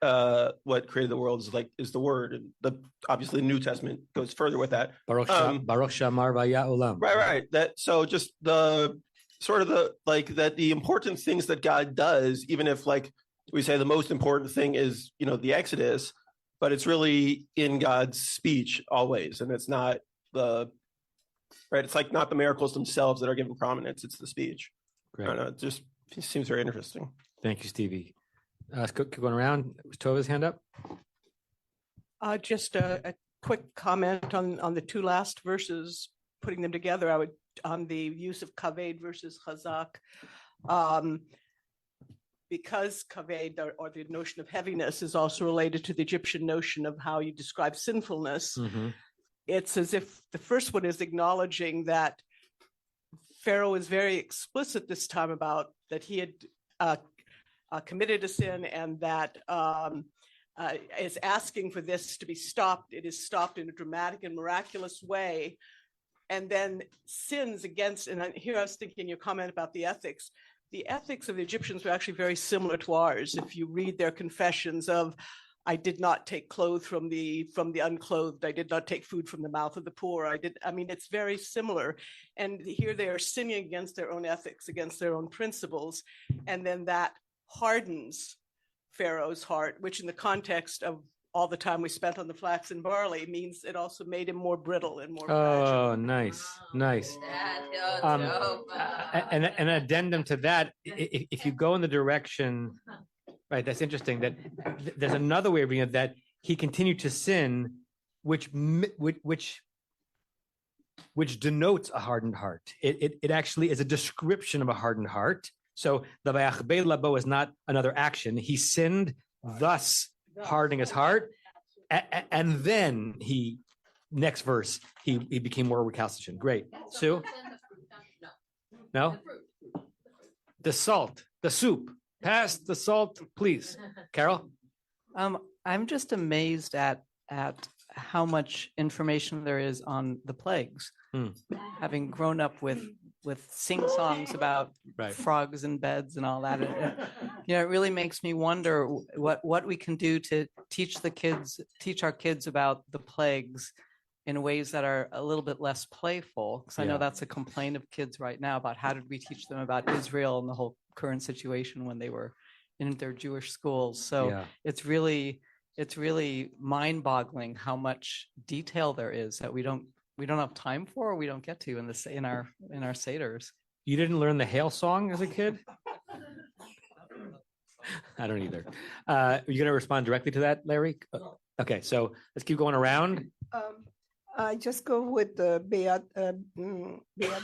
what created the world, is the word. And obviously the New Testament goes further with that. Baruch Shamar Vaya Olam. Right. That, so just the sort of that the important things that God does, even if, like, we say the most important thing is, the Exodus, but it's really in God's speech always. And it's not it's like not the miracles themselves that are given prominence, it's the speech. Great. I don't know, it seems very interesting. Thank you, Stevie. Let's keep going around. Was Tova's hand up? Just a quick comment on the two last verses, putting them together. I would, on the use of kaved versus chazak, because kaved, or the notion of heaviness, is also related to the Egyptian notion of how you describe sinfulness. Mm-hmm. It's as if the first one is acknowledging that Pharaoh is very explicit this time about that he had committed a sin, and that is asking for this to be stopped. It is stopped in a dramatic and miraculous way, and then sins against. And here I was thinking your comment about the ethics. The ethics of the Egyptians were actually very similar to ours. If you read their confessions of, I did not take clothes from the unclothed. I did not take food from the mouth of the poor. It's very similar. And here they are sinning against their own ethics, against their own principles. And then that hardens Pharaoh's heart, which in the context of all the time we spent on the flax and barley means it also made him more brittle and more fragile. Oh, nice. And an addendum to that, if you go in the direction, right, that's interesting, that there's another way of reading it, that he continued to sin, which denotes a hardened heart. It actually is a description of a hardened heart. So the Vayachbe Labo is not another action. He sinned, thus hardening his heart, and then next verse, he became more recalcitrant. Great. Sue? No? The salt, the soup. Pass the salt, please. Carol? I'm just amazed at how much information there is on the plagues. Having grown up with sing-songs about frogs and beds and all that, it really makes me wonder what we can do to teach our kids about the plagues in ways that are a little bit less playful. Because I know that's a complaint of kids right now about how did we teach them about Israel and the whole current situation when they were in their Jewish schools. So it's really mind-boggling how much detail there is that we don't have time for, or we don't get to in our seders. You didn't learn the Hail song as a kid? I don't either. Are you going to respond directly to that, Larry? Okay, so let's keep going around. I just go with the Beat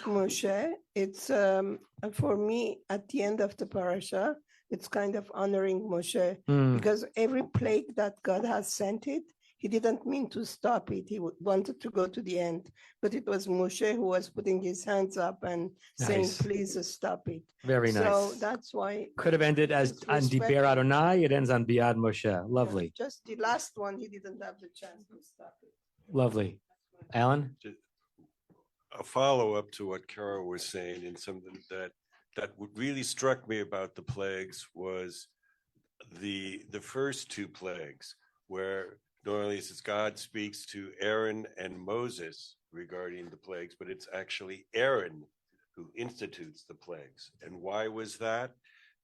Moshe. It's for me at the end of the parasha. It's kind of honoring Moshe because every plague that God has sent it, he didn't mean to stop it. He wanted to go to the end, but it was Moshe who was putting his hands up and saying, "Please stop it." Very nice. So that's why could have ended as on Diber Adonai. It ends on Biad Moshe. Lovely. Just the last one, he didn't have the chance to stop it. Lovely. Alan? A follow-up to what Carol was saying, and something that really struck me about the plagues was the first two plagues, where normally it says God speaks to Aaron and Moses regarding the plagues, but it's actually Aaron who institutes the plagues. And why was that?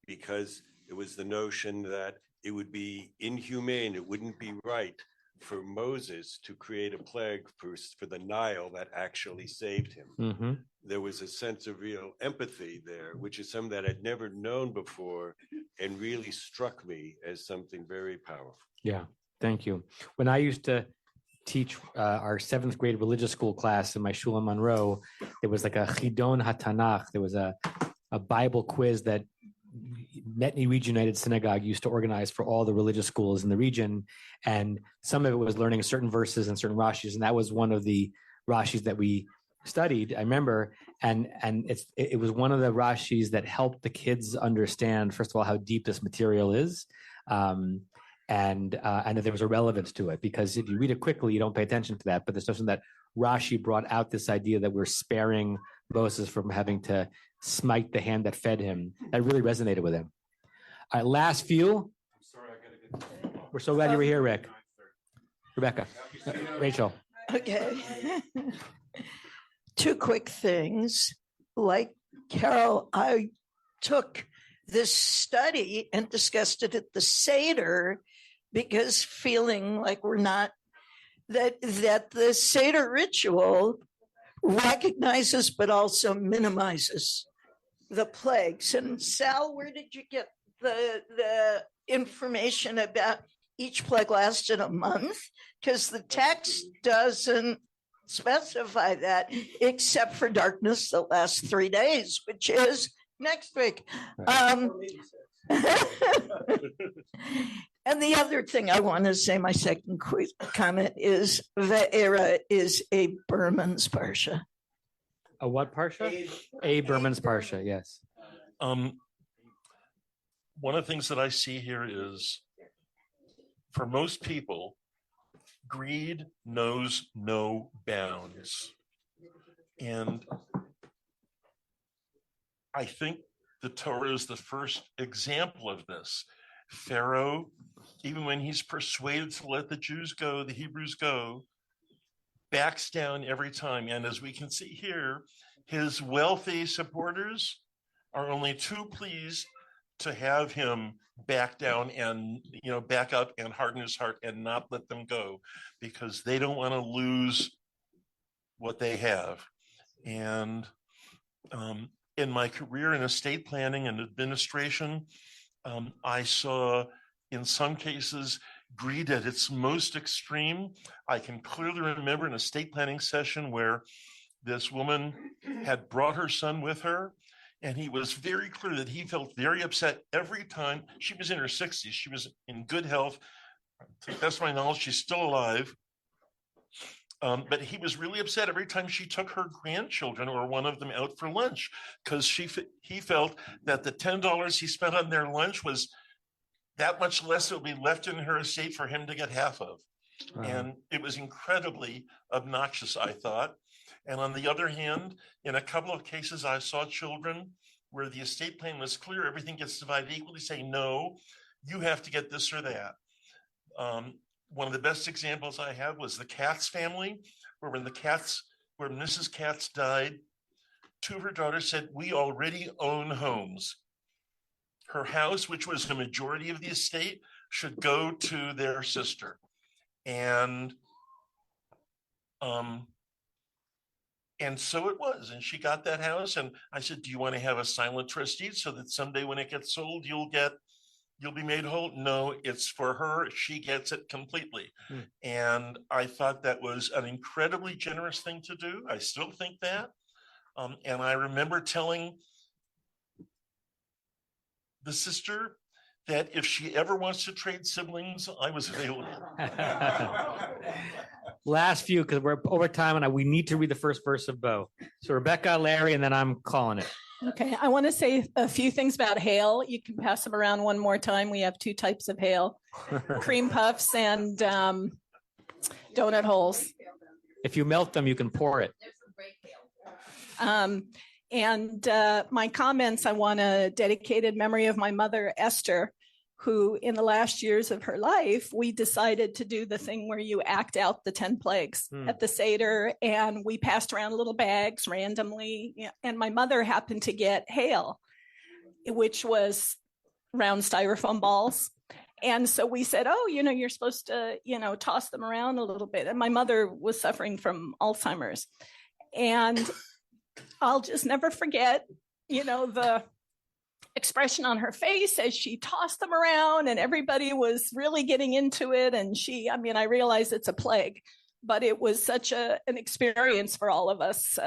Because it was the notion that it would be inhumane, it wouldn't be right for Moses to create a plague for the Nile that actually saved him. Mm-hmm. There was a sense of real empathy there, which is something that I'd never known before and really struck me as something very powerful. Yeah, thank you. When I used to teach our 7th grade religious school class in my shul in Monroe, there was like a Chidon HaTanach. There was a Bible quiz that Netni Region United Synagogue used to organize for all the religious schools in the region. And some of it was learning certain verses and certain Rashis. And that was one of the Rashis that we studied, I remember. And it was one of the Rashis that helped the kids understand, first of all, how deep this material is. And that there was a relevance to it, because if you read it quickly, you don't pay attention to that. But there's something that Rashi brought out, this idea that we're sparing Moses from having to smite the hand that fed him. That really resonated with him. All right, last few. We're so glad you were here, Rick. Rebecca, Rachel. Okay. 2 quick things. Like Carol, I took this study and discussed it at the Seder, because feeling like we're not, that the Seder ritual recognizes but also minimizes the plagues. And Sal, where did you get the information about each plague lasted a month? Because the text doesn't specify that, except for darkness that lasts 3 days, which is next week. And the other thing I want to say, my second comment, is Ve'era is a Berman's Parsha. A what Parsha? A Berman's Parsha, yes. One of the things that I see here is, for most people, greed knows no bounds. And I think the Torah is the first example of this. Pharaoh, even when he's persuaded to let the Jews go, the Hebrews go, backs down every time. And as we can see here, his wealthy supporters are only too pleased to have him back down and, back up and harden his heart and not let them go, because they don't want to lose what they have. And in my career in estate planning and administration, I saw, in some cases, greed at its most extreme. I can clearly remember an estate planning session where this woman had brought her son with her, and he was very clear that he felt very upset every time. She was in her 60s. She was in good health. To the best of my knowledge, she's still alive. But he was really upset every time she took her grandchildren or one of them out for lunch, because he felt that the $10 he spent on their lunch was that much less that would be left in her estate for him to get half of. Wow. And it was incredibly obnoxious, I thought. And on the other hand, in a couple of cases, I saw children where the estate plan was clear, everything gets divided equally, say, no, you have to get this or that. One of the best examples I have was the Katz family, where when Mrs. Katz died, 2 of her daughters said, we already own homes. Her house, which was the majority of the estate, should go to their sister. And so it was. And she got that house. And I said, do you want to have a silent trust deed so that someday when it gets sold, you'll be made whole? No, it's for her. She gets it completely. And I thought that was an incredibly generous thing to do. I still think that. And I remember telling the sister that if she ever wants to trade siblings, I was available. Last few, because we're over time and we need to read the first verse of Bo. So Rebecca, Larry, and then I'm calling it. Okay, I want to say a few things about hail. You can pass them around one more time. We have 2 types of hail, cream puffs and donut holes. If you melt them, you can pour it. And my comments, I want to dedicate in memory of my mother, Esther, who in the last years of her life, we decided to do the thing where you act out the 10 plagues at the Seder, and we passed around little bags randomly. And my mother happened to get hail, which was round styrofoam balls. And so we said, oh, you're supposed to, toss them around a little bit. And my mother was suffering from Alzheimer's. And I'll just never forget, the expression on her face as she tossed them around, and everybody was really getting into it. And I realized it's a plague, but it was such an experience for all of us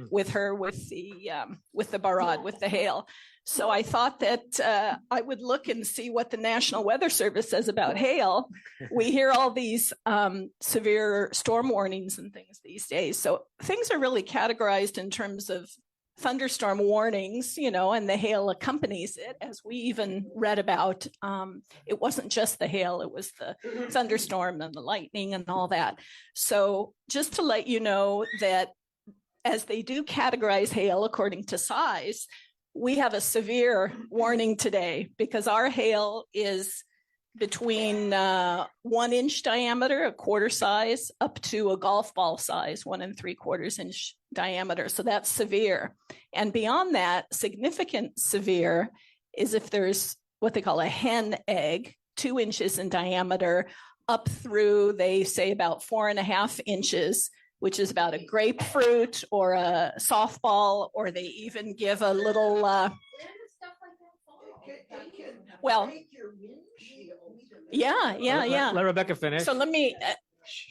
with her, with the barad, with the hail. So I thought that I would look and see what the National Weather Service says about hail. We hear all these severe storm warnings and things these days. So things are really categorized in terms of thunderstorm warnings, and the hail accompanies it, as we even read about. It wasn't just the hail, it was the thunderstorm and the lightning and all that. So just to let you know that as they do categorize hail according to size, we have a severe warning today because our hail is between 1 inch diameter, a quarter size, up to a golf ball size, 1 3/4 inch diameter. So that's severe. And beyond that, significant severe is if there's what they call a hen egg, 2 inches in diameter, up through, they say, about 4.5 inches, which is about a grapefruit or a softball, or they even give a little, well, yeah. Let Rebecca finish. So let me,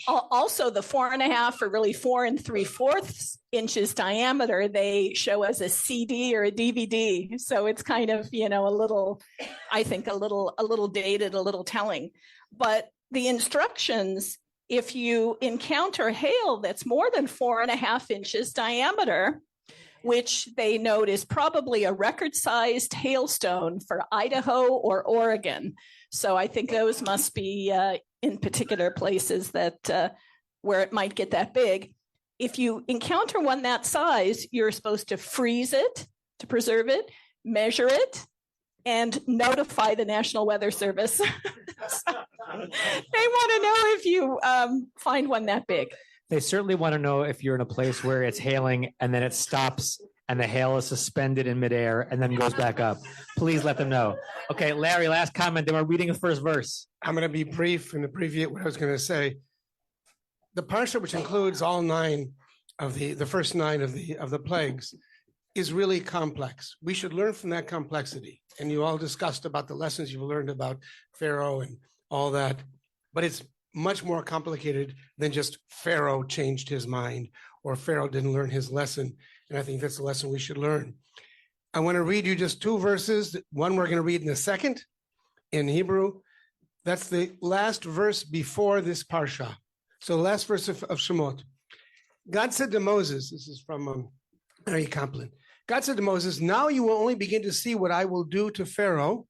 also the 4.5 or really 4 3/4 inches diameter, they show as a CD or a DVD. So it's kind of, a little, I think a little dated, a little telling. But the instructions, if you encounter hail that's more than 4.5 inches diameter, which they note is probably a record-sized hailstone for Idaho or Oregon. So I think those must be in particular places that where it might get that big. If you encounter one that size, you're supposed to freeze it to preserve it, measure it, and notify the National Weather Service. They want to know if you find one that big. They certainly want to know if you're in a place where it's hailing and then it stops and the hail is suspended in midair and then goes back up. Please let them know. Okay, Larry, last comment. Then we're reading the first verse. I'm going to be brief and abbreviate what I was going to say. The parsha, which includes all 9 of the first 9 of the plagues, is really complex. We should learn from that complexity. And you all discussed about the lessons you've learned about Pharaoh and all that, but it's much more complicated than just Pharaoh changed his mind or Pharaoh didn't learn his lesson. And I think that's the lesson we should learn. I want to read you just 2 verses. One we're going to read in a second in Hebrew. That's the last verse before this parsha. So the last verse of Shemot. God said to Moses, this is from Ari Kaplan. God said to Moses, now you will only begin to see what I will do to Pharaoh.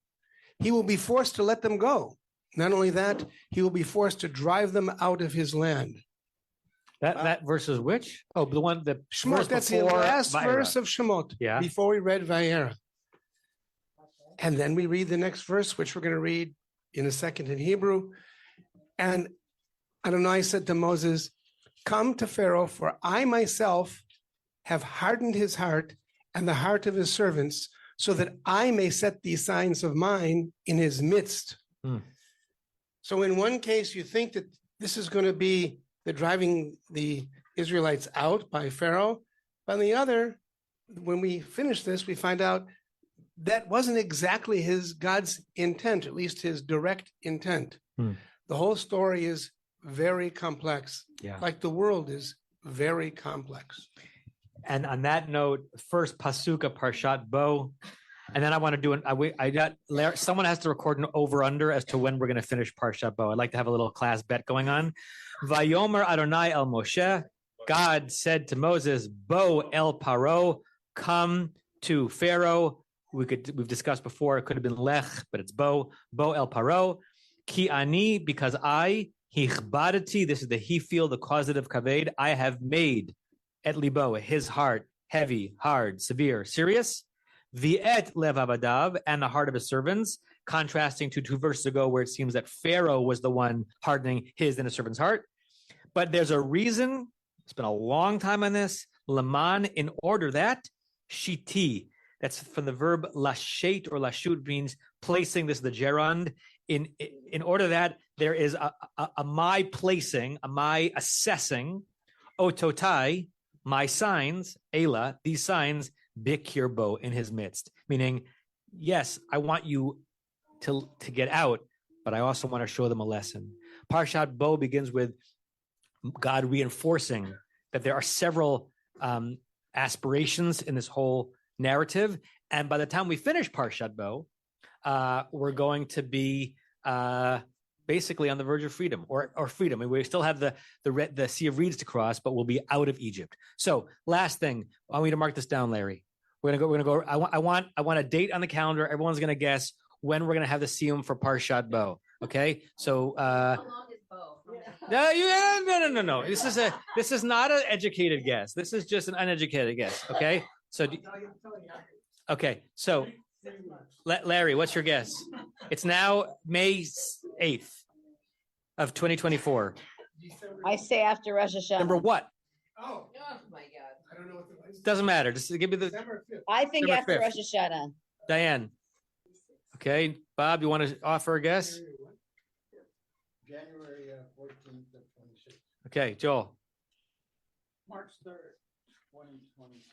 He will be forced to let them go. Not only that, he will be forced to drive them out of his land. That verse is which? Oh, the one that Shemot. That's the last verse of Shemot. Yeah. Before we read Vayera. And then we read the next verse, which we're going to read in a second in Hebrew. And Adonai said to Moses, come to Pharaoh, for I myself have hardened his heart and the heart of his servants, so that I may set these signs of mine in his midst. So in one case, you think that this is going to be the driving the Israelites out by Pharaoh. But on the other, when we finish this, we find out that wasn't exactly God's intent, at least his direct intent. The whole story is very complex, like the world is very complex. And on that note, first pasuk of Parshat Bo, and then I want to do someone has to record an over-under as to when we're going to finish Parshat Bo. I'd like to have a little class bet going on. Vayomer Adonai el Moshe, God said to Moses, Bo el Paro, come to Pharaoh. We've discussed before, it could have been Lech, but it's Bo el Paro. Ki ani, because I, hichbadati, this is the he feel, the causative kaved, I have made et libo, his heart, heavy, hard, severe, serious. V'et lev avadav, and the heart of his servants, contrasting to 2 verses ago where it seems that Pharaoh was the one hardening his and his servant's heart. But there's a reason, spent a long time on this, Laman, in order that, shiti, that's from the verb lashet or lashut, means placing, this is the gerund, in order that there is a my placing, a my assessing, ototai, my signs, Ela, these signs, bikirbo, in his midst. Meaning, yes, I want you to get out, but I also want to show them a lesson. Parshat Bo begins with God reinforcing that there are several aspirations in this whole narrative. And by the time we finish Parshat Bo, we're going to be basically on the verge of freedom or freedom. And we still have the Sea of Reeds to cross, but we'll be out of Egypt. So last thing, I want you to mark this down, Larry. We're gonna go. I want a date on the calendar. Everyone's gonna guess when we're gonna have the Siyum for Parshat Bo. Okay, so no. This is not an educated guess. This is just an uneducated guess. Okay, so Larry, what's your guess? It's now May 8th of 2024. I say after Rosh Hashanah. Remember what? Oh my God. I don't know what the Doesn't matter. Just give me the. I think December after 5th. Rosh Hashanah. Diane. Okay, Bob, you want to offer a guess? January 14th of 26. Okay, Joel. March 3rd, 2026.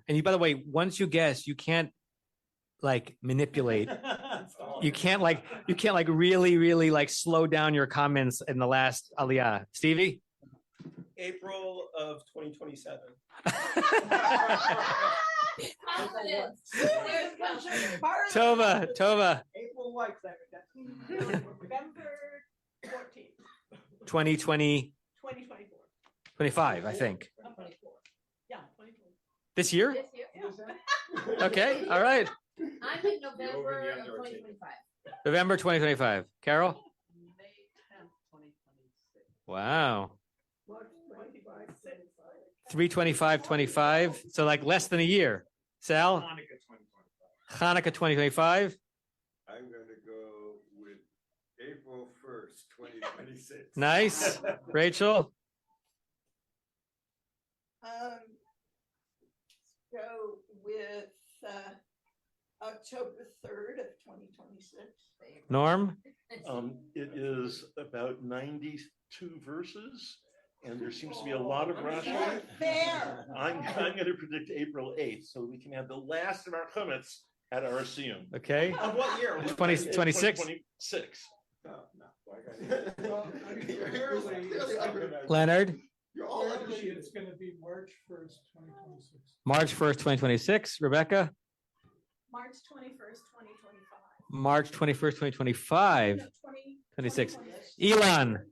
And you, by the way, once you guess, you can't like manipulate. You can't really like slow down your comments in the last aliyah. Stevie? April of 2027. Tova. April what? November 14th, 2020, 2024. 25, I think. Yeah, 24. This year? Okay, all right. I'm in November of 2025. November 2025. Carol? May 10th, 2026. Wow. 3/25/25. So like less than a year. Sal? Hanukkah 2025. I'm going to go with April 1st, 2026. Nice. Rachel? Go with October 3rd of 2026. Norm? It is about 92 verses, and there seems to be a lot of Rashi. Fair. I'm going to predict April 8th, so we can have the last of our chametz at our Siyum. Okay. Of what year? 26? 26. Leonard? Actually, it's going to be March 1st, 2026. March 1st, 2026. Rebecca? March 21st, 2025. March 21st, 2025. 26. Elon?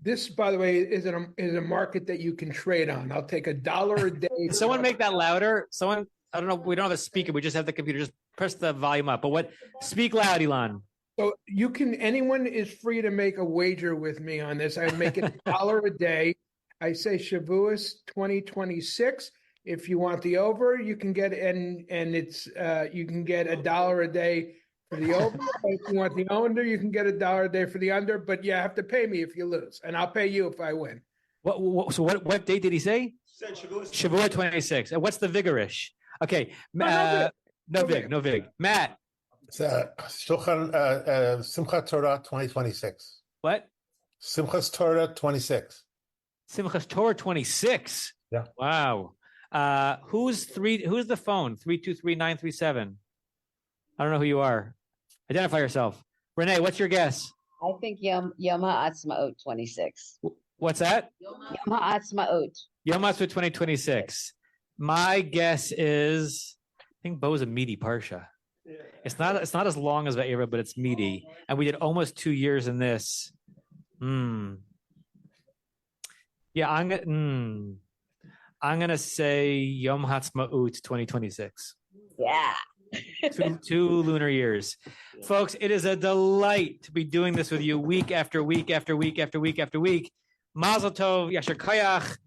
This, by the way, is a market that you can trade on. I'll take $1 a day. Can someone make that louder? Someone, I don't know, we don't have a speaker. We just have the computer. Just press the volume up. But speak loud, Elon. So anyone is free to make a wager with me on this. I make it $1 a day. I say Shavuos 2026. If you want the over, you can get and it's you can get $1 a day for the over. If you want the under, you can get $1 a day for the under. But you have to pay me if you lose, and I'll pay you if I win. What date did he say? Said Shavuos. Shavuot 26. And what's the vigorish? Okay. No vig. Matt. It's Simchat Torah 2026. What? Simchas Torah 26. Simchas Torah 26. Yeah. Wow. Who's the phone? 323-937. I don't know who you are. Identify yourself. Renee, what's your guess? I think Yom HaAtzmaut 26. What's that? Yom HaAtzmaut. Yom HaAtzmaut 2026. My guess is, I think Bo's a meaty parsha. It's not as long as Va'era, but it's meaty. And we did almost 2 years in this. Yeah, I'm gonna say Yom Ha'atzmaut 2026 Yeah. two lunar years. Folks, it is a delight to be doing this with you week after week after week after week after week. Mazel Tov, Yasher Koyach.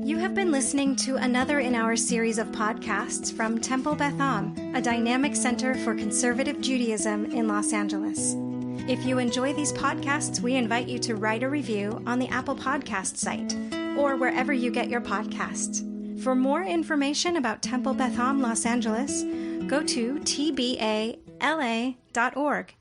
You have been listening to another in our series of podcasts from Temple Beth Am, a dynamic center for conservative Judaism in Los Angeles. If you enjoy these podcasts, we invite you to write a review on the Apple Podcast site or wherever you get your podcasts. For more information about Temple Beth Am Los Angeles, go to tbala.org.